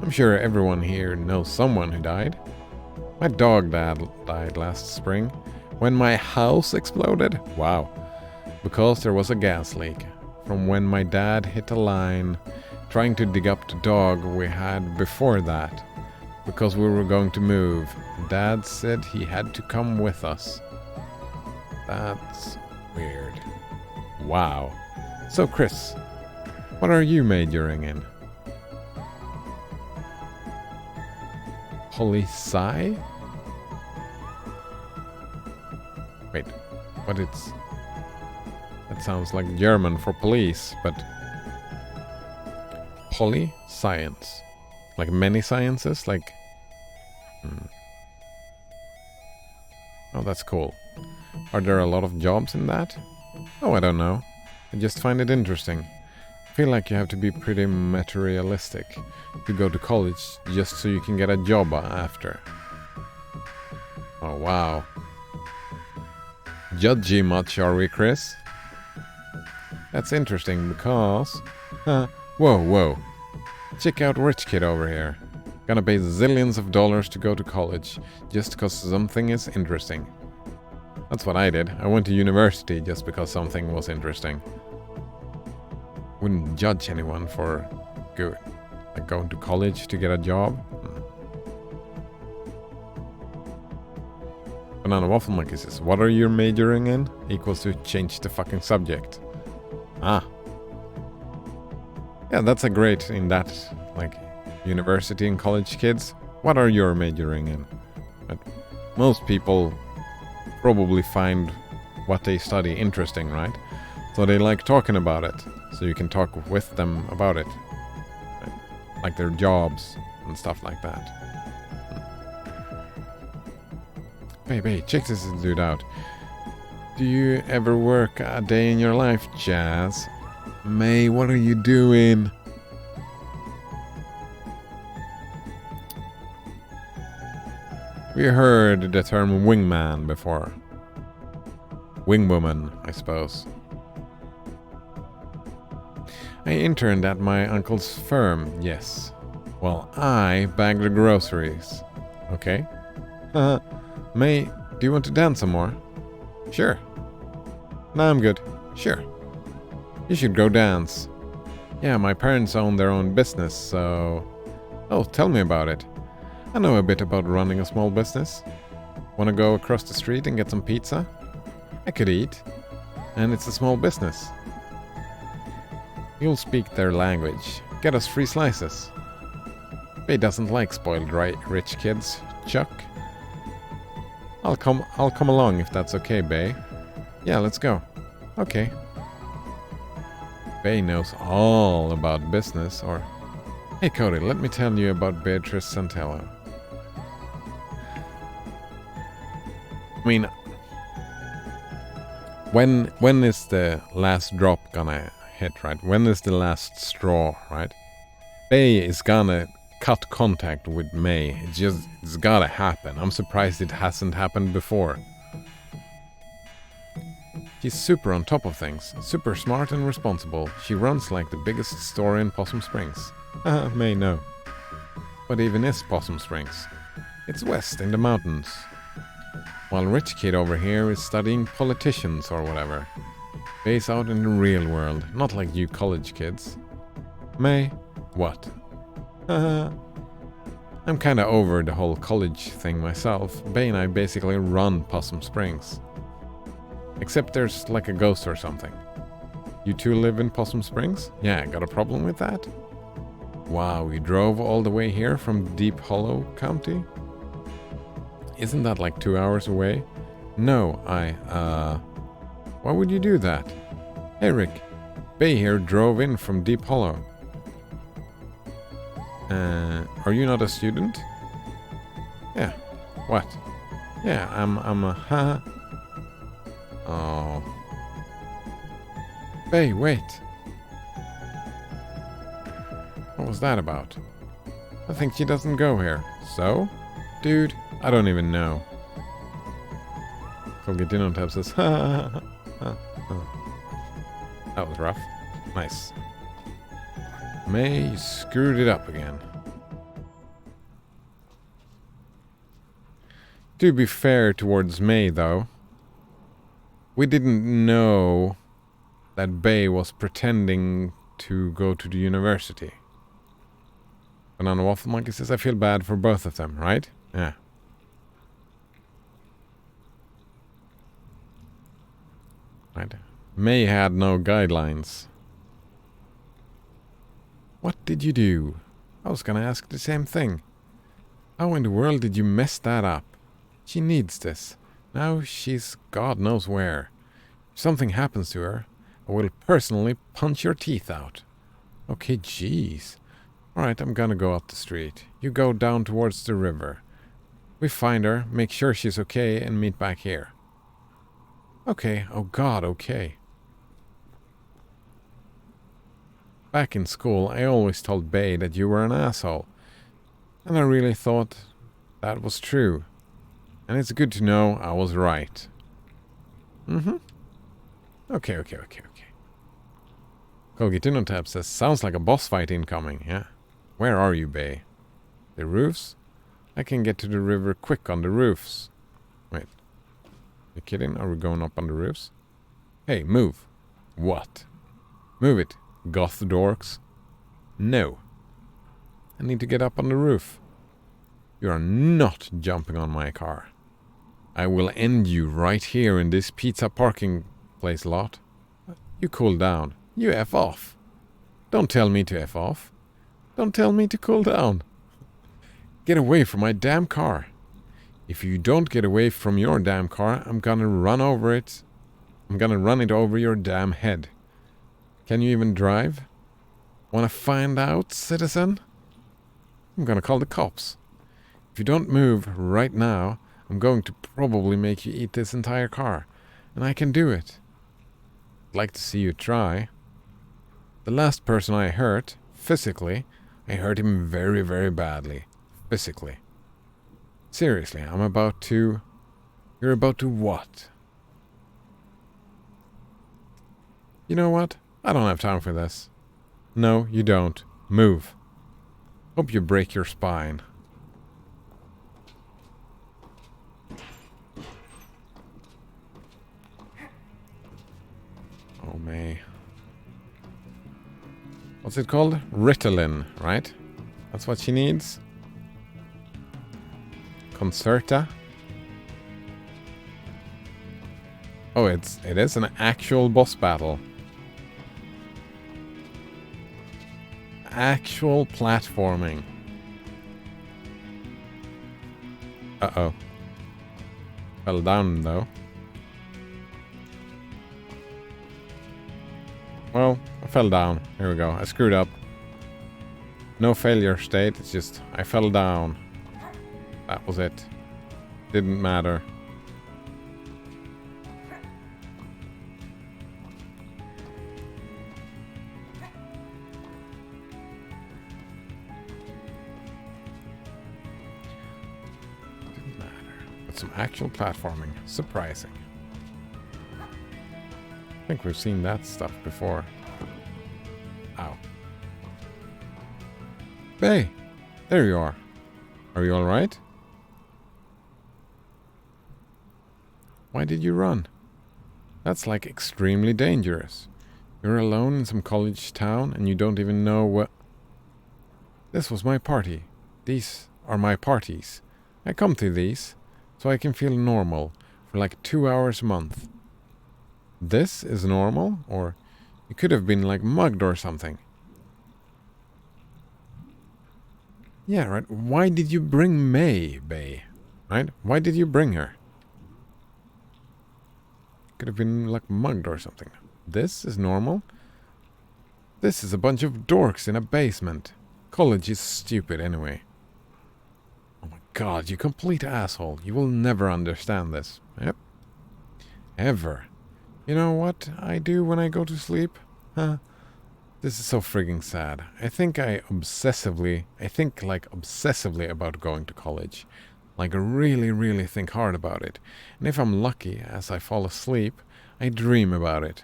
I'm sure everyone here knows someone who died. My dog dad died last spring when my house exploded. Wow. Because there was a gas leak from when my dad hit a line trying to dig up the dog we had before that. Because we were going to move. Dad said he had to come with us. That's weird. Wow. So Chris, what are majoring in? Poli-sci? Wait, what it's... That sounds like German for police, but... Poli-science. Like many sciences, like... Oh, that's cool. Are there a lot of jobs in that? Oh, I don't know. I just find it interesting. I feel like you have to be pretty materialistic to go to college just so you can get a job after. Oh, wow. Judgy much, are we, Chris? That's interesting because... whoa. Check out rich kid over here. Gonna pay zillions of dollars to go to college just because something is interesting. That's what I did. I went to university just because something was interesting. Wouldn't judge anyone for going to college to get a job. Banana Waffle Monkey says, what are you majoring in? Equals to change the fucking subject. Ah. Yeah, that's a great in that, like, university and college kids. What are you majoring in? But most people probably find what they study interesting, right? So they like talking about it. So you can talk with them about it. Like their jobs and stuff like that. Hey, check this dude out. Do you ever work a day in your life, Jazz? May, what are you doing? We heard the term wingman before. Wingwoman, I suppose. I interned at my uncle's firm, yes. Well, I bagged the groceries. Okay. May, do you want to dance some more? Sure. No, I'm good. Sure. You should go dance. Yeah, my parents own their own business, so... Oh, tell me about it. I know a bit about running a small business. Wanna go across the street and get some pizza? I could eat. And it's a small business. You'll speak their language. Get us free slices. Bay doesn't like spoiled rich kids, Chuck. I'll come along if that's okay, Bay. Yeah, let's go. Okay. Bay knows all about business, or... Hey Cody, let me tell you about Beatrice Santello. I mean... When is the last drop gonna hit, right? When is the last straw, right? Bay is gonna cut contact with May. It's gotta happen. I'm surprised it hasn't happened before. She's super on top of things, super smart and responsible. She runs like the biggest store in Possum Springs. May know. What even is Possum Springs? It's west in the mountains. While rich kid over here is studying politicians or whatever. Bay's out in the real world, not like you college kids. May, what? I'm kinda over the whole college thing myself. Bay and I basically run Possum Springs. Except there's like a ghost or something. You two live in Possum Springs? Yeah, got a problem with that? Wow, you drove all the way here from Deep Hollow County? Isn't that like 2 hours away? No, why would you do that? Hey Rick, Bay here drove in from Deep Hollow. Are you not a student? Yeah. What? Yeah, I'm a Oh. Bay, wait. What was that about? I think she doesn't go here. So? Dude, I don't even know. Colgadinotab says, ha ha ha ha. That was rough. Nice. May, you screwed it up again. To be fair towards May, though, we didn't know that Bay was pretending to go to the university. Banana Waffle Monkey says, I feel bad for both of them, right? Yeah. Right. May had no guidelines. What did you do? I was gonna ask the same thing. How in the world did you mess that up? She needs this. Now she's God knows where. If something happens to her, I will personally punch your teeth out. Okay, jeez. Alright, I'm gonna go up the street. You go down towards the river. We find her, make sure she's okay, and meet back here. Okay, oh God, okay. Back in school, I always told Bay that you were an asshole. And I really thought that was true. And it's good to know I was right. Mm-hmm. Okay. Colgitinotab says, sounds like a boss fight incoming, yeah? Where are you, Bay? The roofs? I can get to the river quick on the roofs. Wait. You kidding? Are we going up on the roofs? Hey, move. What? Move it, goth dorks. No. I need to get up on the roof. You are not jumping on my car. I will end you right here in this pizza parking place lot. You cool down. You F off. Don't tell me to F off. Don't tell me to cool down. Get away from my damn car. If you don't get away from your damn car, I'm gonna run over it. I'm gonna run it over your damn head. Can you even drive? Wanna find out, citizen? I'm gonna call the cops. If you don't move right now, I'm going to probably make you eat this entire car. And I can do it. I'd like to see you try. The last person I hurt, physically, I hurt him very, very badly. Physically. Seriously, I'm about to... You're about to what? You know what? I don't have time for this. No, you don't. Move. Hope you break your spine. Oh, May. What's it called? Ritalin, right? That's what she needs? Concerta? Oh, it is an actual boss battle. Actual platforming. Uh-oh. Fell down, though. Well, I fell down. Here we go. I screwed up. No failure state. It's just, I fell down. That was it. Didn't matter. Didn't matter. But some actual platforming. Surprising. I think we've seen that stuff before. Ow. Hey! There you are. Are you alright? Why did you run? That's like extremely dangerous. You're alone in some college town and you don't even know what... This was my party. These are my parties. I come to these so I can feel normal for like 2 hours a month. This is normal? Or you could have been like mugged or something. Yeah, right. Why did you bring May, Bay? Right? Why did you bring her? Could have been like mugged or something. This is normal? This is a bunch of dorks in a basement. College is stupid anyway. Oh my god, you complete asshole. You will never understand this. Yep. Ever. You know what I do when I go to sleep? Huh? This is so frigging sad. I think like obsessively about going to college. Like really, really think hard about it. And if I'm lucky, as I fall asleep, I dream about it.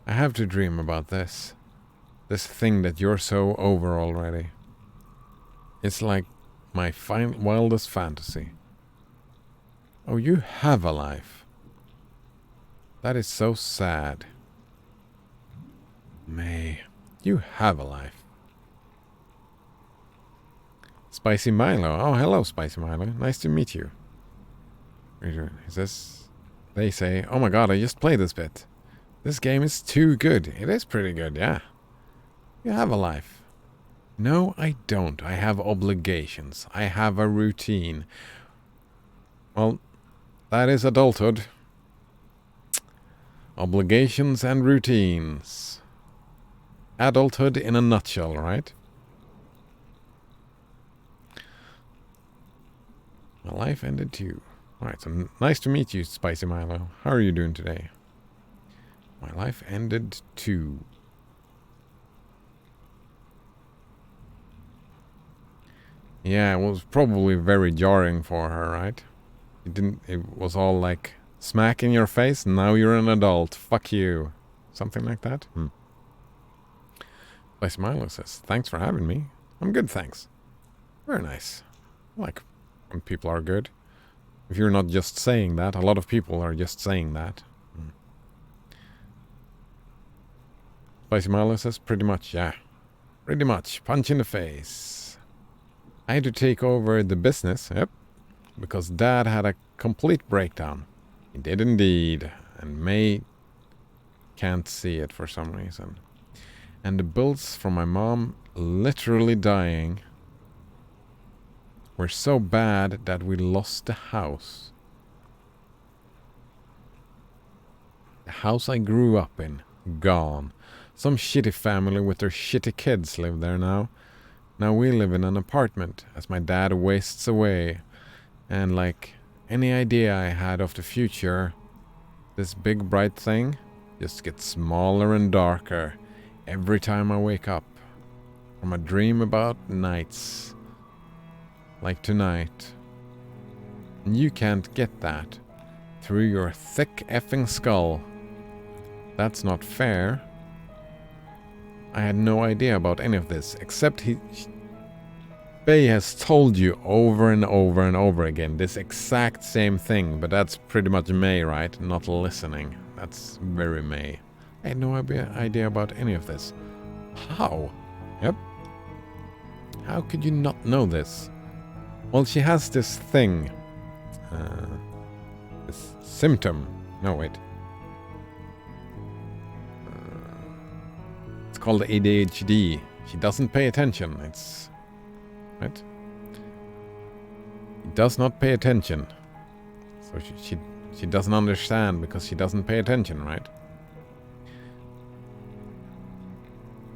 I have to dream about this. This thing that you're so over already. It's like my wildest fantasy. Oh, you have a life. That is so sad. May, you have a life. Spicy Milo. Oh, hello, Spicy Milo. Nice to meet you. Is this... They say, oh my god, I just played this bit. This game is too good. It is pretty good, yeah. You have a life. No, I don't. I have obligations. I have a routine. Well, that is adulthood. Obligations and routines. Adulthood in a nutshell, right? My life ended too. Alright, so nice to meet you, Spicy Milo. How are you doing today? My life ended too. Yeah, it was probably very jarring for her, right? It was all like, smack in your face, now you're an adult, fuck you. Something like that? Spicy Milo says, thanks for having me. I'm good, thanks. Very nice. I like when people are good. If you're not just saying that, a lot of people are just saying that. Spicy Milo says, pretty much, yeah. Pretty much. Punch in the face. I had to take over the business, yep. Because Dad had a complete breakdown. He did indeed. And May can't see it for some reason. And the bills from my mom literally dying were so bad that we lost the house. The house I grew up in, gone. Some shitty family with their shitty kids live there now. Now we live in an apartment as my dad wastes away. And like any idea I had of the future, this big bright thing just gets smaller and darker every time I wake up from a dream about nights like tonight. And you can't get that through your thick effing skull. That's not fair. I had no idea about any of this, except Bay has told you over and over and over again this exact same thing, but that's pretty much May, right? Not listening. That's very May. I had no idea about any of this. How? Yep. How could you not know this? Well, she has this thing. This symptom. No, wait. It's called ADHD. She doesn't pay attention. It's... right? She does not pay attention. So she doesn't understand because she doesn't pay attention, right?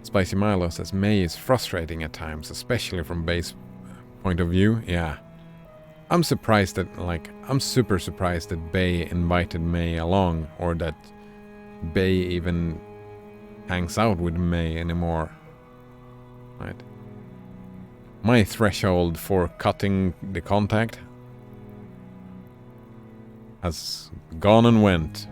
Spicy Milo says May is frustrating at times, especially from Bay's point of view. Yeah. I'm super surprised that Bay invited May along, or that Bay even hangs out with May anymore. Right? My threshold for cutting the contact has gone and went.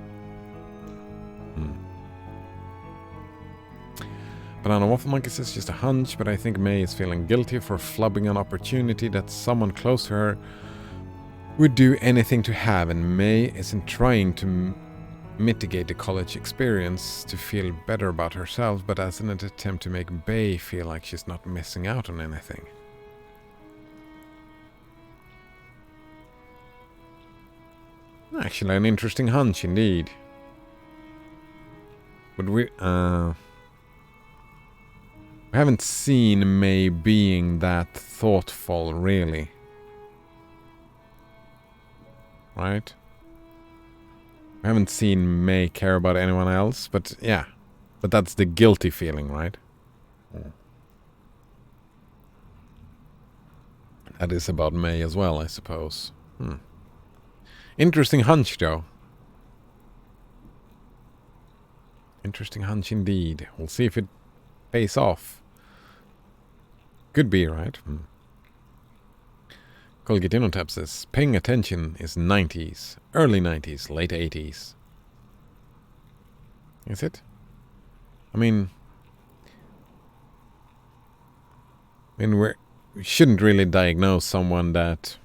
Banana Waffle Monkey says just a hunch, but I think May is feeling guilty for flubbing an opportunity that someone close to her would do anything to have, and May isn't trying to mitigate the college experience to feel better about herself, but as an attempt to make Bay feel like she's not missing out on anything. Actually, an interesting hunch indeed. But we haven't seen May being that thoughtful, really. Right? We haven't seen May care about anyone else, but yeah. But that's the guilty feeling, right? That is about May as well, I suppose. Interesting hunch, though. Interesting hunch indeed. We'll see if it pays off. Could be, right? Colgatino says, paying attention is 90s, early 90s, late 80s. Is it? I mean we shouldn't really diagnose someone that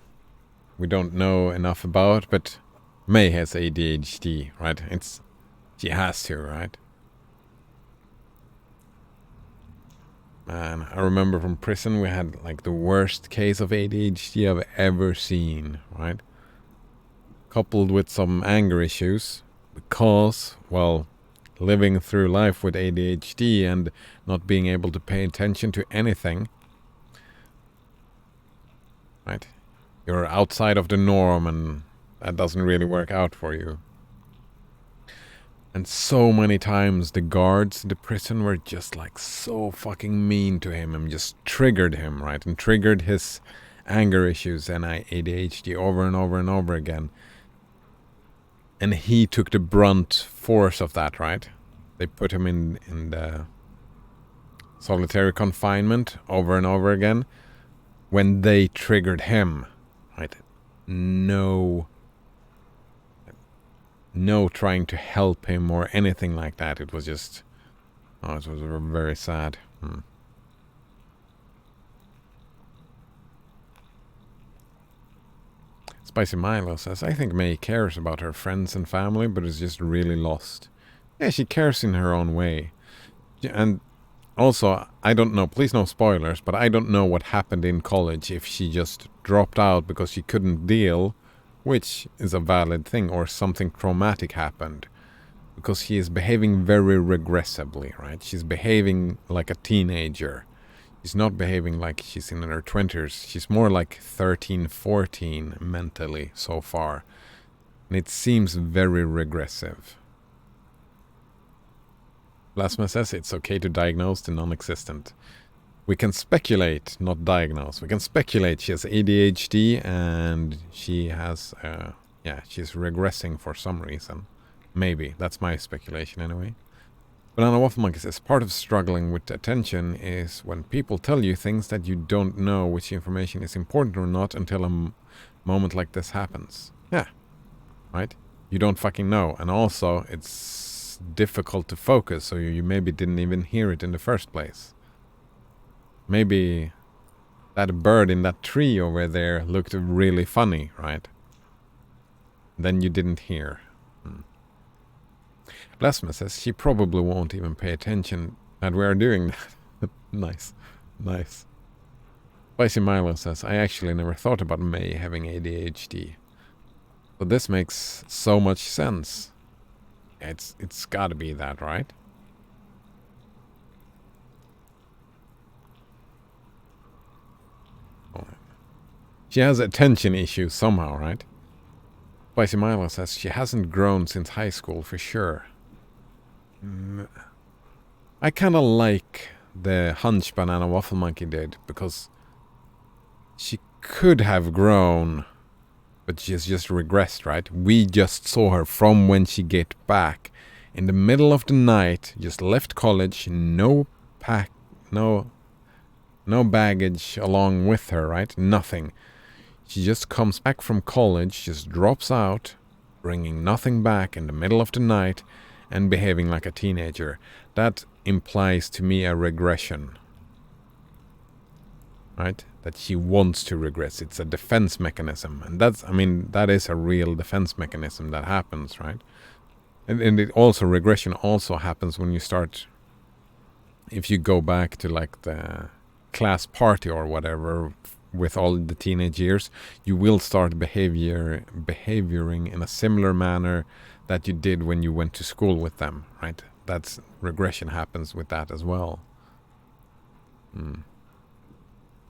we don't know enough about, but May has ADHD, right? She has to, right? Man, I remember from prison we had like the worst case of ADHD I've ever seen, right? Coupled with some anger issues, because, well, living through life with ADHD and not being able to pay attention to anything, right? You're outside of the norm and that doesn't really work out for you. And so many times the guards in the prison were just like so fucking mean to him and just triggered him, right? And triggered his anger issues and ADHD over and over and over again. And he took the brunt force of that, right? They put him in the solitary confinement over and over again when they triggered him, right? No trying to help him or anything like that. It was just, it was very sad. Spicy Milo says, I think May cares about her friends and family, but is just really lost. Yeah, she cares in her own way. And also, I don't know, please no spoilers, but I don't know what happened in college, if she just dropped out because she couldn't deal, which is a valid thing, or something traumatic happened. Because she is behaving very regressively, right? She's behaving like a teenager. She's not behaving like she's in her 20s. She's more like 13, 14 mentally so far. And it seems very regressive. Plasma says it's okay to diagnose the non-existent. We can speculate, not diagnose. We can speculate she has ADHD and she has, she's regressing for some reason. Maybe. That's my speculation anyway. Banana Waffle Monkey says, part of struggling with attention is when people tell you things that you don't know which information is important or not until a moment like this happens. Yeah. Right? You don't fucking know. And also, it's difficult to focus, so you maybe didn't even hear it in the first place. Maybe that bird in that tree over there looked really funny, right? Then you didn't hear. Blasphema says she probably won't even pay attention that we are doing that. Nice. Spicy Milo says, I actually never thought about May having ADHD. But this makes so much sense. It's gotta be that, right? She has attention issues somehow, right? Spicy Milo says she hasn't grown since high school for sure. I kind of like the hunch Banana Waffle Monkey did, because she could have grown, but she's just regressed, right? We just saw her from when she get back in the middle of the night, just left college, no baggage along with her, right? Nothing. She just comes back from college, just drops out, bringing nothing back in the middle of the night, and behaving like a teenager. That implies to me a regression. Right? That she wants to regress. It's a defense mechanism. And that is a real defense mechanism that happens, right? And it also, regression also happens when you start, if you go back to like the class party or whatever with all the teenage years, you will start behavioring in a similar manner that you did when you went to school with them, right? That's regression happens with that as well.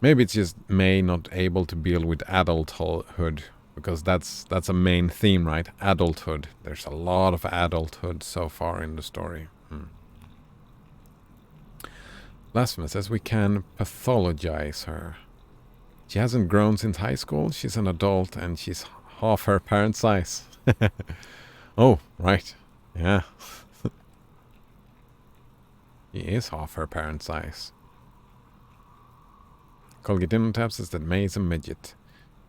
Maybe it's just May not able to deal with adulthood, because that's a main theme, right? Adulthood. There's a lot of adulthood so far in the story. Blasphemous says we can pathologize her. She hasn't grown since high school. She's an adult and she's half her parents' size. Oh, right. Yeah. She is half her parents' size. Colgate Dinner Tap says that May is a midget.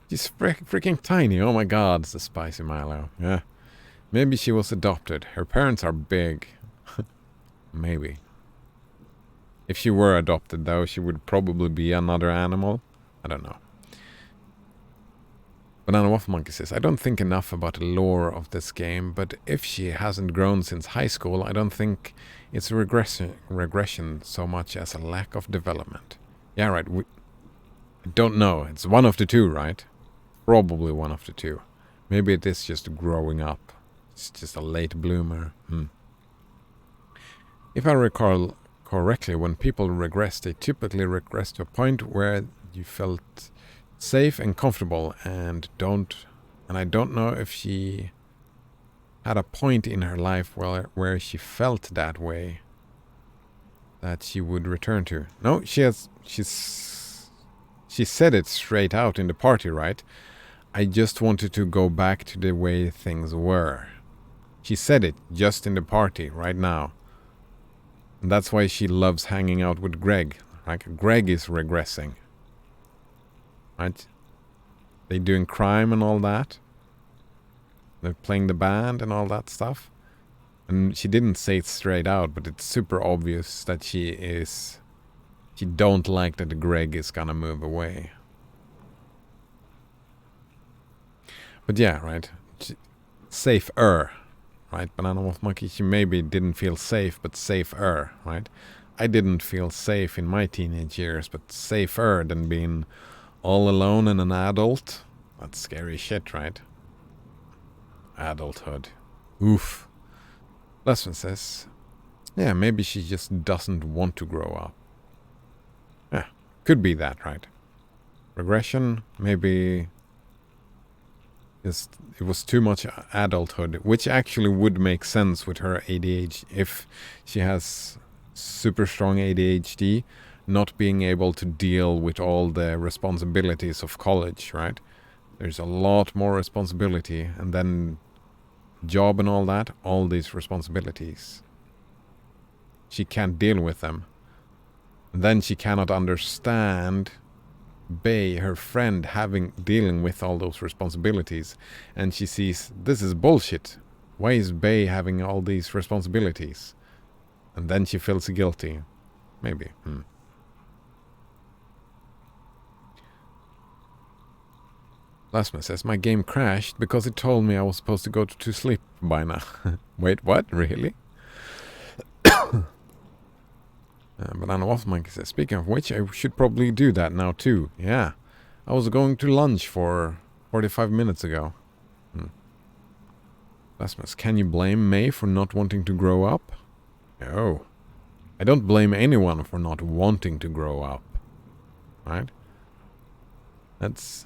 She's freaking tiny. Oh my god, it's a spicy Milo. Yeah. Maybe she was adopted. Her parents are big. Maybe. If she were adopted, though, she would probably be another animal. I don't know. Banana Waffle Monkey says, I don't think enough about the lore of this game, but if she hasn't grown since high school, I don't think it's a regression so much as a lack of development. Yeah, right. I don't know. It's one of the two, right? Probably one of the two. Maybe it is just growing up. It's just a late bloomer. If I recall correctly, when people regress, they typically regress to a point where you felt safe and comfortable, and I don't know if she had a point in her life where she felt that way that she would return to. No, she said it straight out in the party, right? I just wanted to go back to the way things were. She said it just in the party right now. And that's why she loves hanging out with Greg. Like, Greg is regressing. Right? They doing crime and all that. They're playing the band and all that stuff. And she didn't say it straight out, but it's super obvious that she don't like that Greg is gonna move away. But yeah, right? Safer, right? Banana Wolf Monkey, she maybe didn't feel safe, but safer, right? I didn't feel safe in my teenage years, but safer than being all alone and an adult. That's scary shit, right? Adulthood. Oof. Lesson says, yeah, maybe she just doesn't want to grow up. Yeah, could be that, right? Regression, maybe just it was too much adulthood, which actually would make sense with her ADHD. If she has super strong ADHD, not being able to deal with all the responsibilities of college, right? There's a lot more responsibility, and then job and all that, all these responsibilities. She can't deal with them. And then she cannot understand Bay, her friend, dealing with all those responsibilities, and she sees this is bullshit. Why is Bay having all these responsibilities? And then she feels guilty. Maybe. Lasma says, my game crashed because it told me I was supposed to go to sleep by now. Wait, what? Really? Banana Waffle Monkey says, speaking of which, I should probably do that now too. Yeah. I was going to lunch for 45 minutes ago. Lasmus, can you blame May for not wanting to grow up? No. I don't blame anyone for not wanting to grow up. Right? That's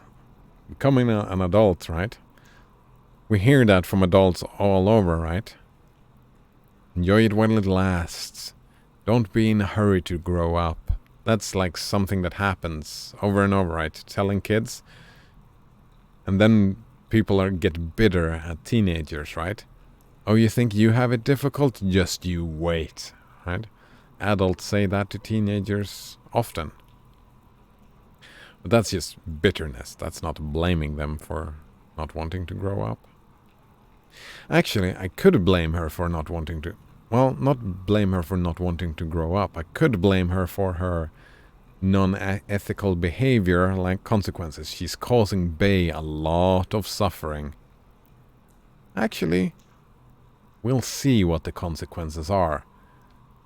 becoming an adult, right? We hear that from adults all over, right? Enjoy it while it lasts. Don't be in a hurry to grow up. That's like something that happens over and over, right? Telling kids. And then people get bitter at teenagers, right? Oh, you think you have it difficult? Just you wait, right? Adults say that to teenagers often. But that's just bitterness. That's not blaming them for not wanting to grow up. Actually, I could blame her for not wanting to... Well, not blame her for not wanting to grow up. I could blame her for her non-ethical behavior, like consequences. She's causing Bay a lot of suffering. Actually, we'll see what the consequences are.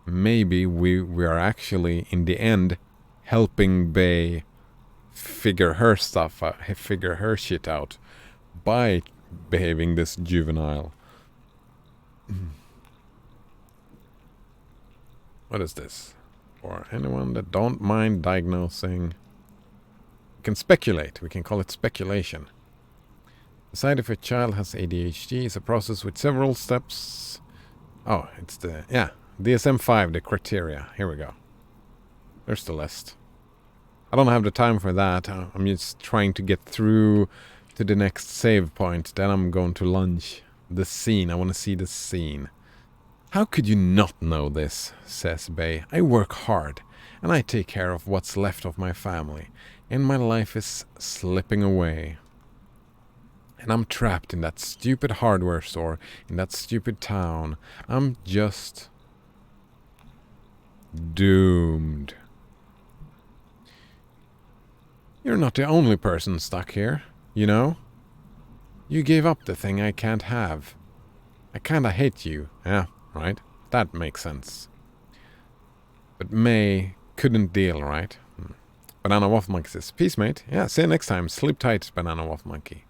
Maybe we are actually, in the end, helping Bay figure her stuff out, figure her shit out by behaving this juvenile. What is this? For anyone that don't mind diagnosing, we can speculate. We can call it speculation. Decide if a child has ADHD is a process with several steps. Oh, it's DSM-5, the criteria. Here we go. There's the list. I don't have the time for that. I'm just trying to get through to the next save point. Then I'm going to lunch. The scene. I want to see the scene. How could you not know this, says Bay. I work hard, and I take care of what's left of my family, and my life is slipping away. And I'm trapped in that stupid hardware store, in that stupid town. I'm just doomed. You're not the only person stuck here, you know? You gave up the thing I can't have. I kinda hate you. Yeah, right? That makes sense. But May couldn't deal, right? Banana Waffle Monkey says, peace, mate. Yeah, see you next time. Sleep tight, Banana Waffle Monkey.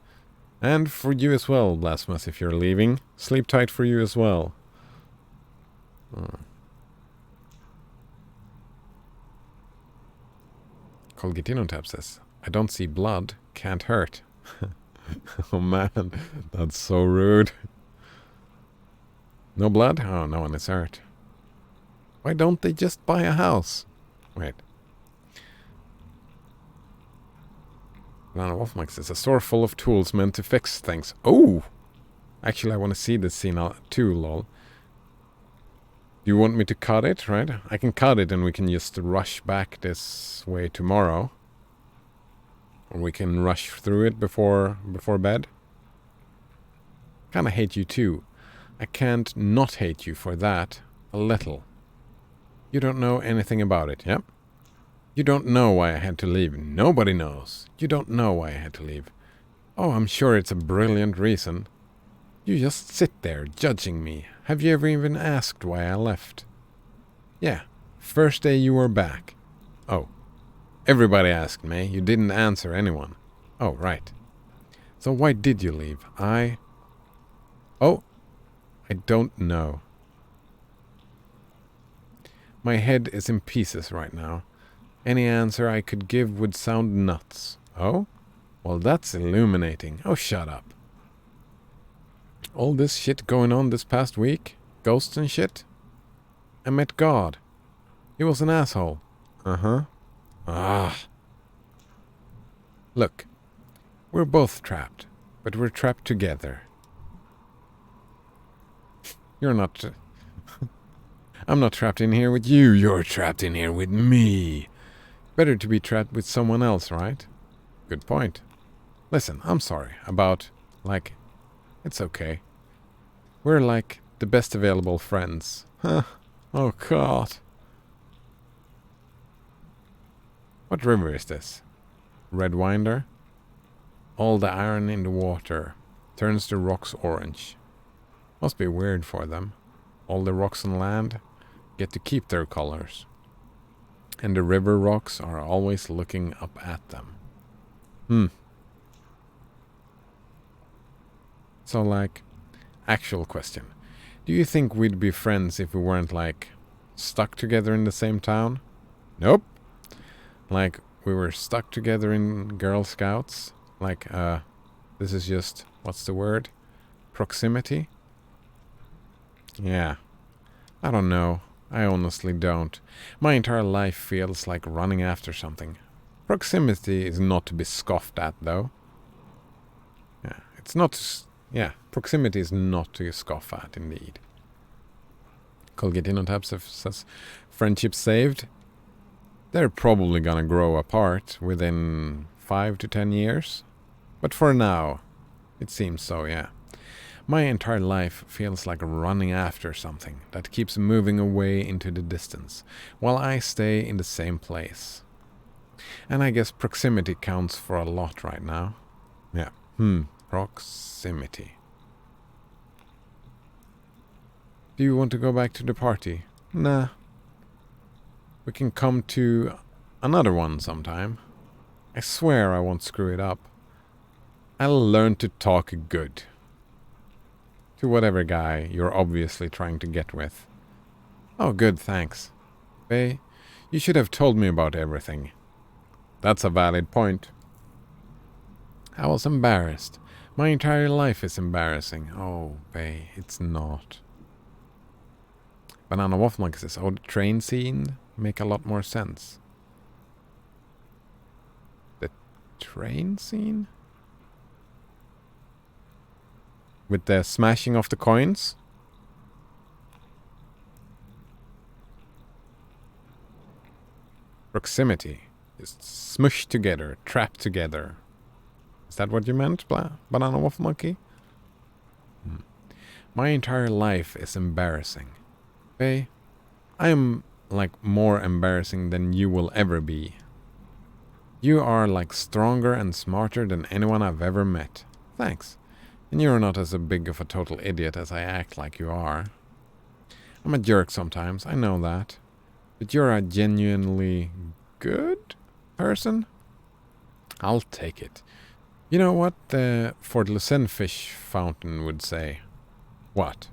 And for you as well, Blasphemous, if you're leaving. Sleep tight for you as well. Colgatino Tab says, I don't see blood. Can't hurt. Oh man, that's so rude. No blood? Oh, no one is hurt. Why don't they just buy a house? Wait. Banana Wolf Max is a store full of tools meant to fix things. Oh! Actually, I want to see this scene too, lol. Do you want me to cut it, right? I can cut it and we can just rush back this way tomorrow. Or we can rush through it before bed. Kinda hate you too. I can't not hate you for that. A little. You don't know anything about it, yep? You don't know why I had to leave. Nobody knows. You don't know why I had to leave. Oh, I'm sure it's a brilliant reason. You just sit there judging me. Have you ever even asked why I left? Yeah, first day you were back. Oh, everybody asked me. You didn't answer anyone. Oh, right. So why did you leave? Oh, I don't know. My head is in pieces right now. Any answer I could give would sound nuts. Oh? Well, that's illuminating. Oh, shut up. All this shit going on this past week? Ghosts and shit? I met God. He was an asshole. Uh-huh. Ah. Look. We're both trapped. But we're trapped together. You're not... I'm not trapped in here with you. You're trapped in here with me. Better to be trapped with someone else, right? Good point. Listen, I'm sorry about, it's okay. We're like the best available friends. Huh. Oh, God. What river is this? Red Winder? All the iron in the water turns the rocks orange. Must be weird for them. All the rocks on land get to keep their colors. And the river rocks are always looking up at them. So, actual question. Do you think we'd be friends if we weren't, stuck together in the same town? Nope. Like, we were stuck together in Girl Scouts? This is just, what's the word? Proximity? Yeah. I don't know. I honestly don't. My entire life feels like running after something. Proximity is not to be scoffed at, though. Yeah, it's not... Yeah, proximity is not to scoff at, indeed. Colgatino Tabs says, friendship saved? They're probably gonna grow apart within 5 to 10 years. But for now, it seems so, yeah. My entire life feels like running after something that keeps moving away into the distance, while I stay in the same place. And I guess proximity counts for a lot right now. Yeah, proximity. Do you want to go back to the party? Nah. We can come to another one sometime. I swear I won't screw it up. I'll learn to talk good. To whatever guy you're obviously trying to get with. Oh, good, thanks. Bay, you should have told me about everything. That's a valid point. I was embarrassed. My entire life is embarrassing. Oh, Bay, it's not. Banana Waffle Monkey says, oh, the train scene make a lot more sense. The train scene? With the smashing of the coins? Proximity. Just smushed together, trapped together. Is that what you meant, Banana Waffle Monkey? My entire life is embarrassing. Faye, I am like more embarrassing than you will ever be. You are like stronger and smarter than anyone I've ever met. Thanks. And you're not as big of a total idiot as I act like you are. I'm a jerk sometimes, I know that. But you're a genuinely good person? I'll take it. You know what the Fort Lucen fish fountain would say? What?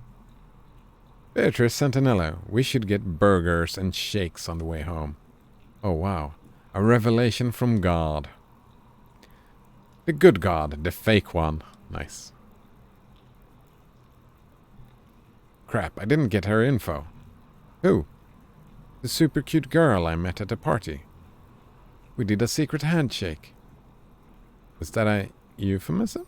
Beatrice Santinello, we should get burgers and shakes on the way home. Oh wow, a revelation from God. The good God, the fake one. Nice. Crap, I didn't get her info. Who? The super cute girl I met at a party. We did a secret handshake. Is that a euphemism?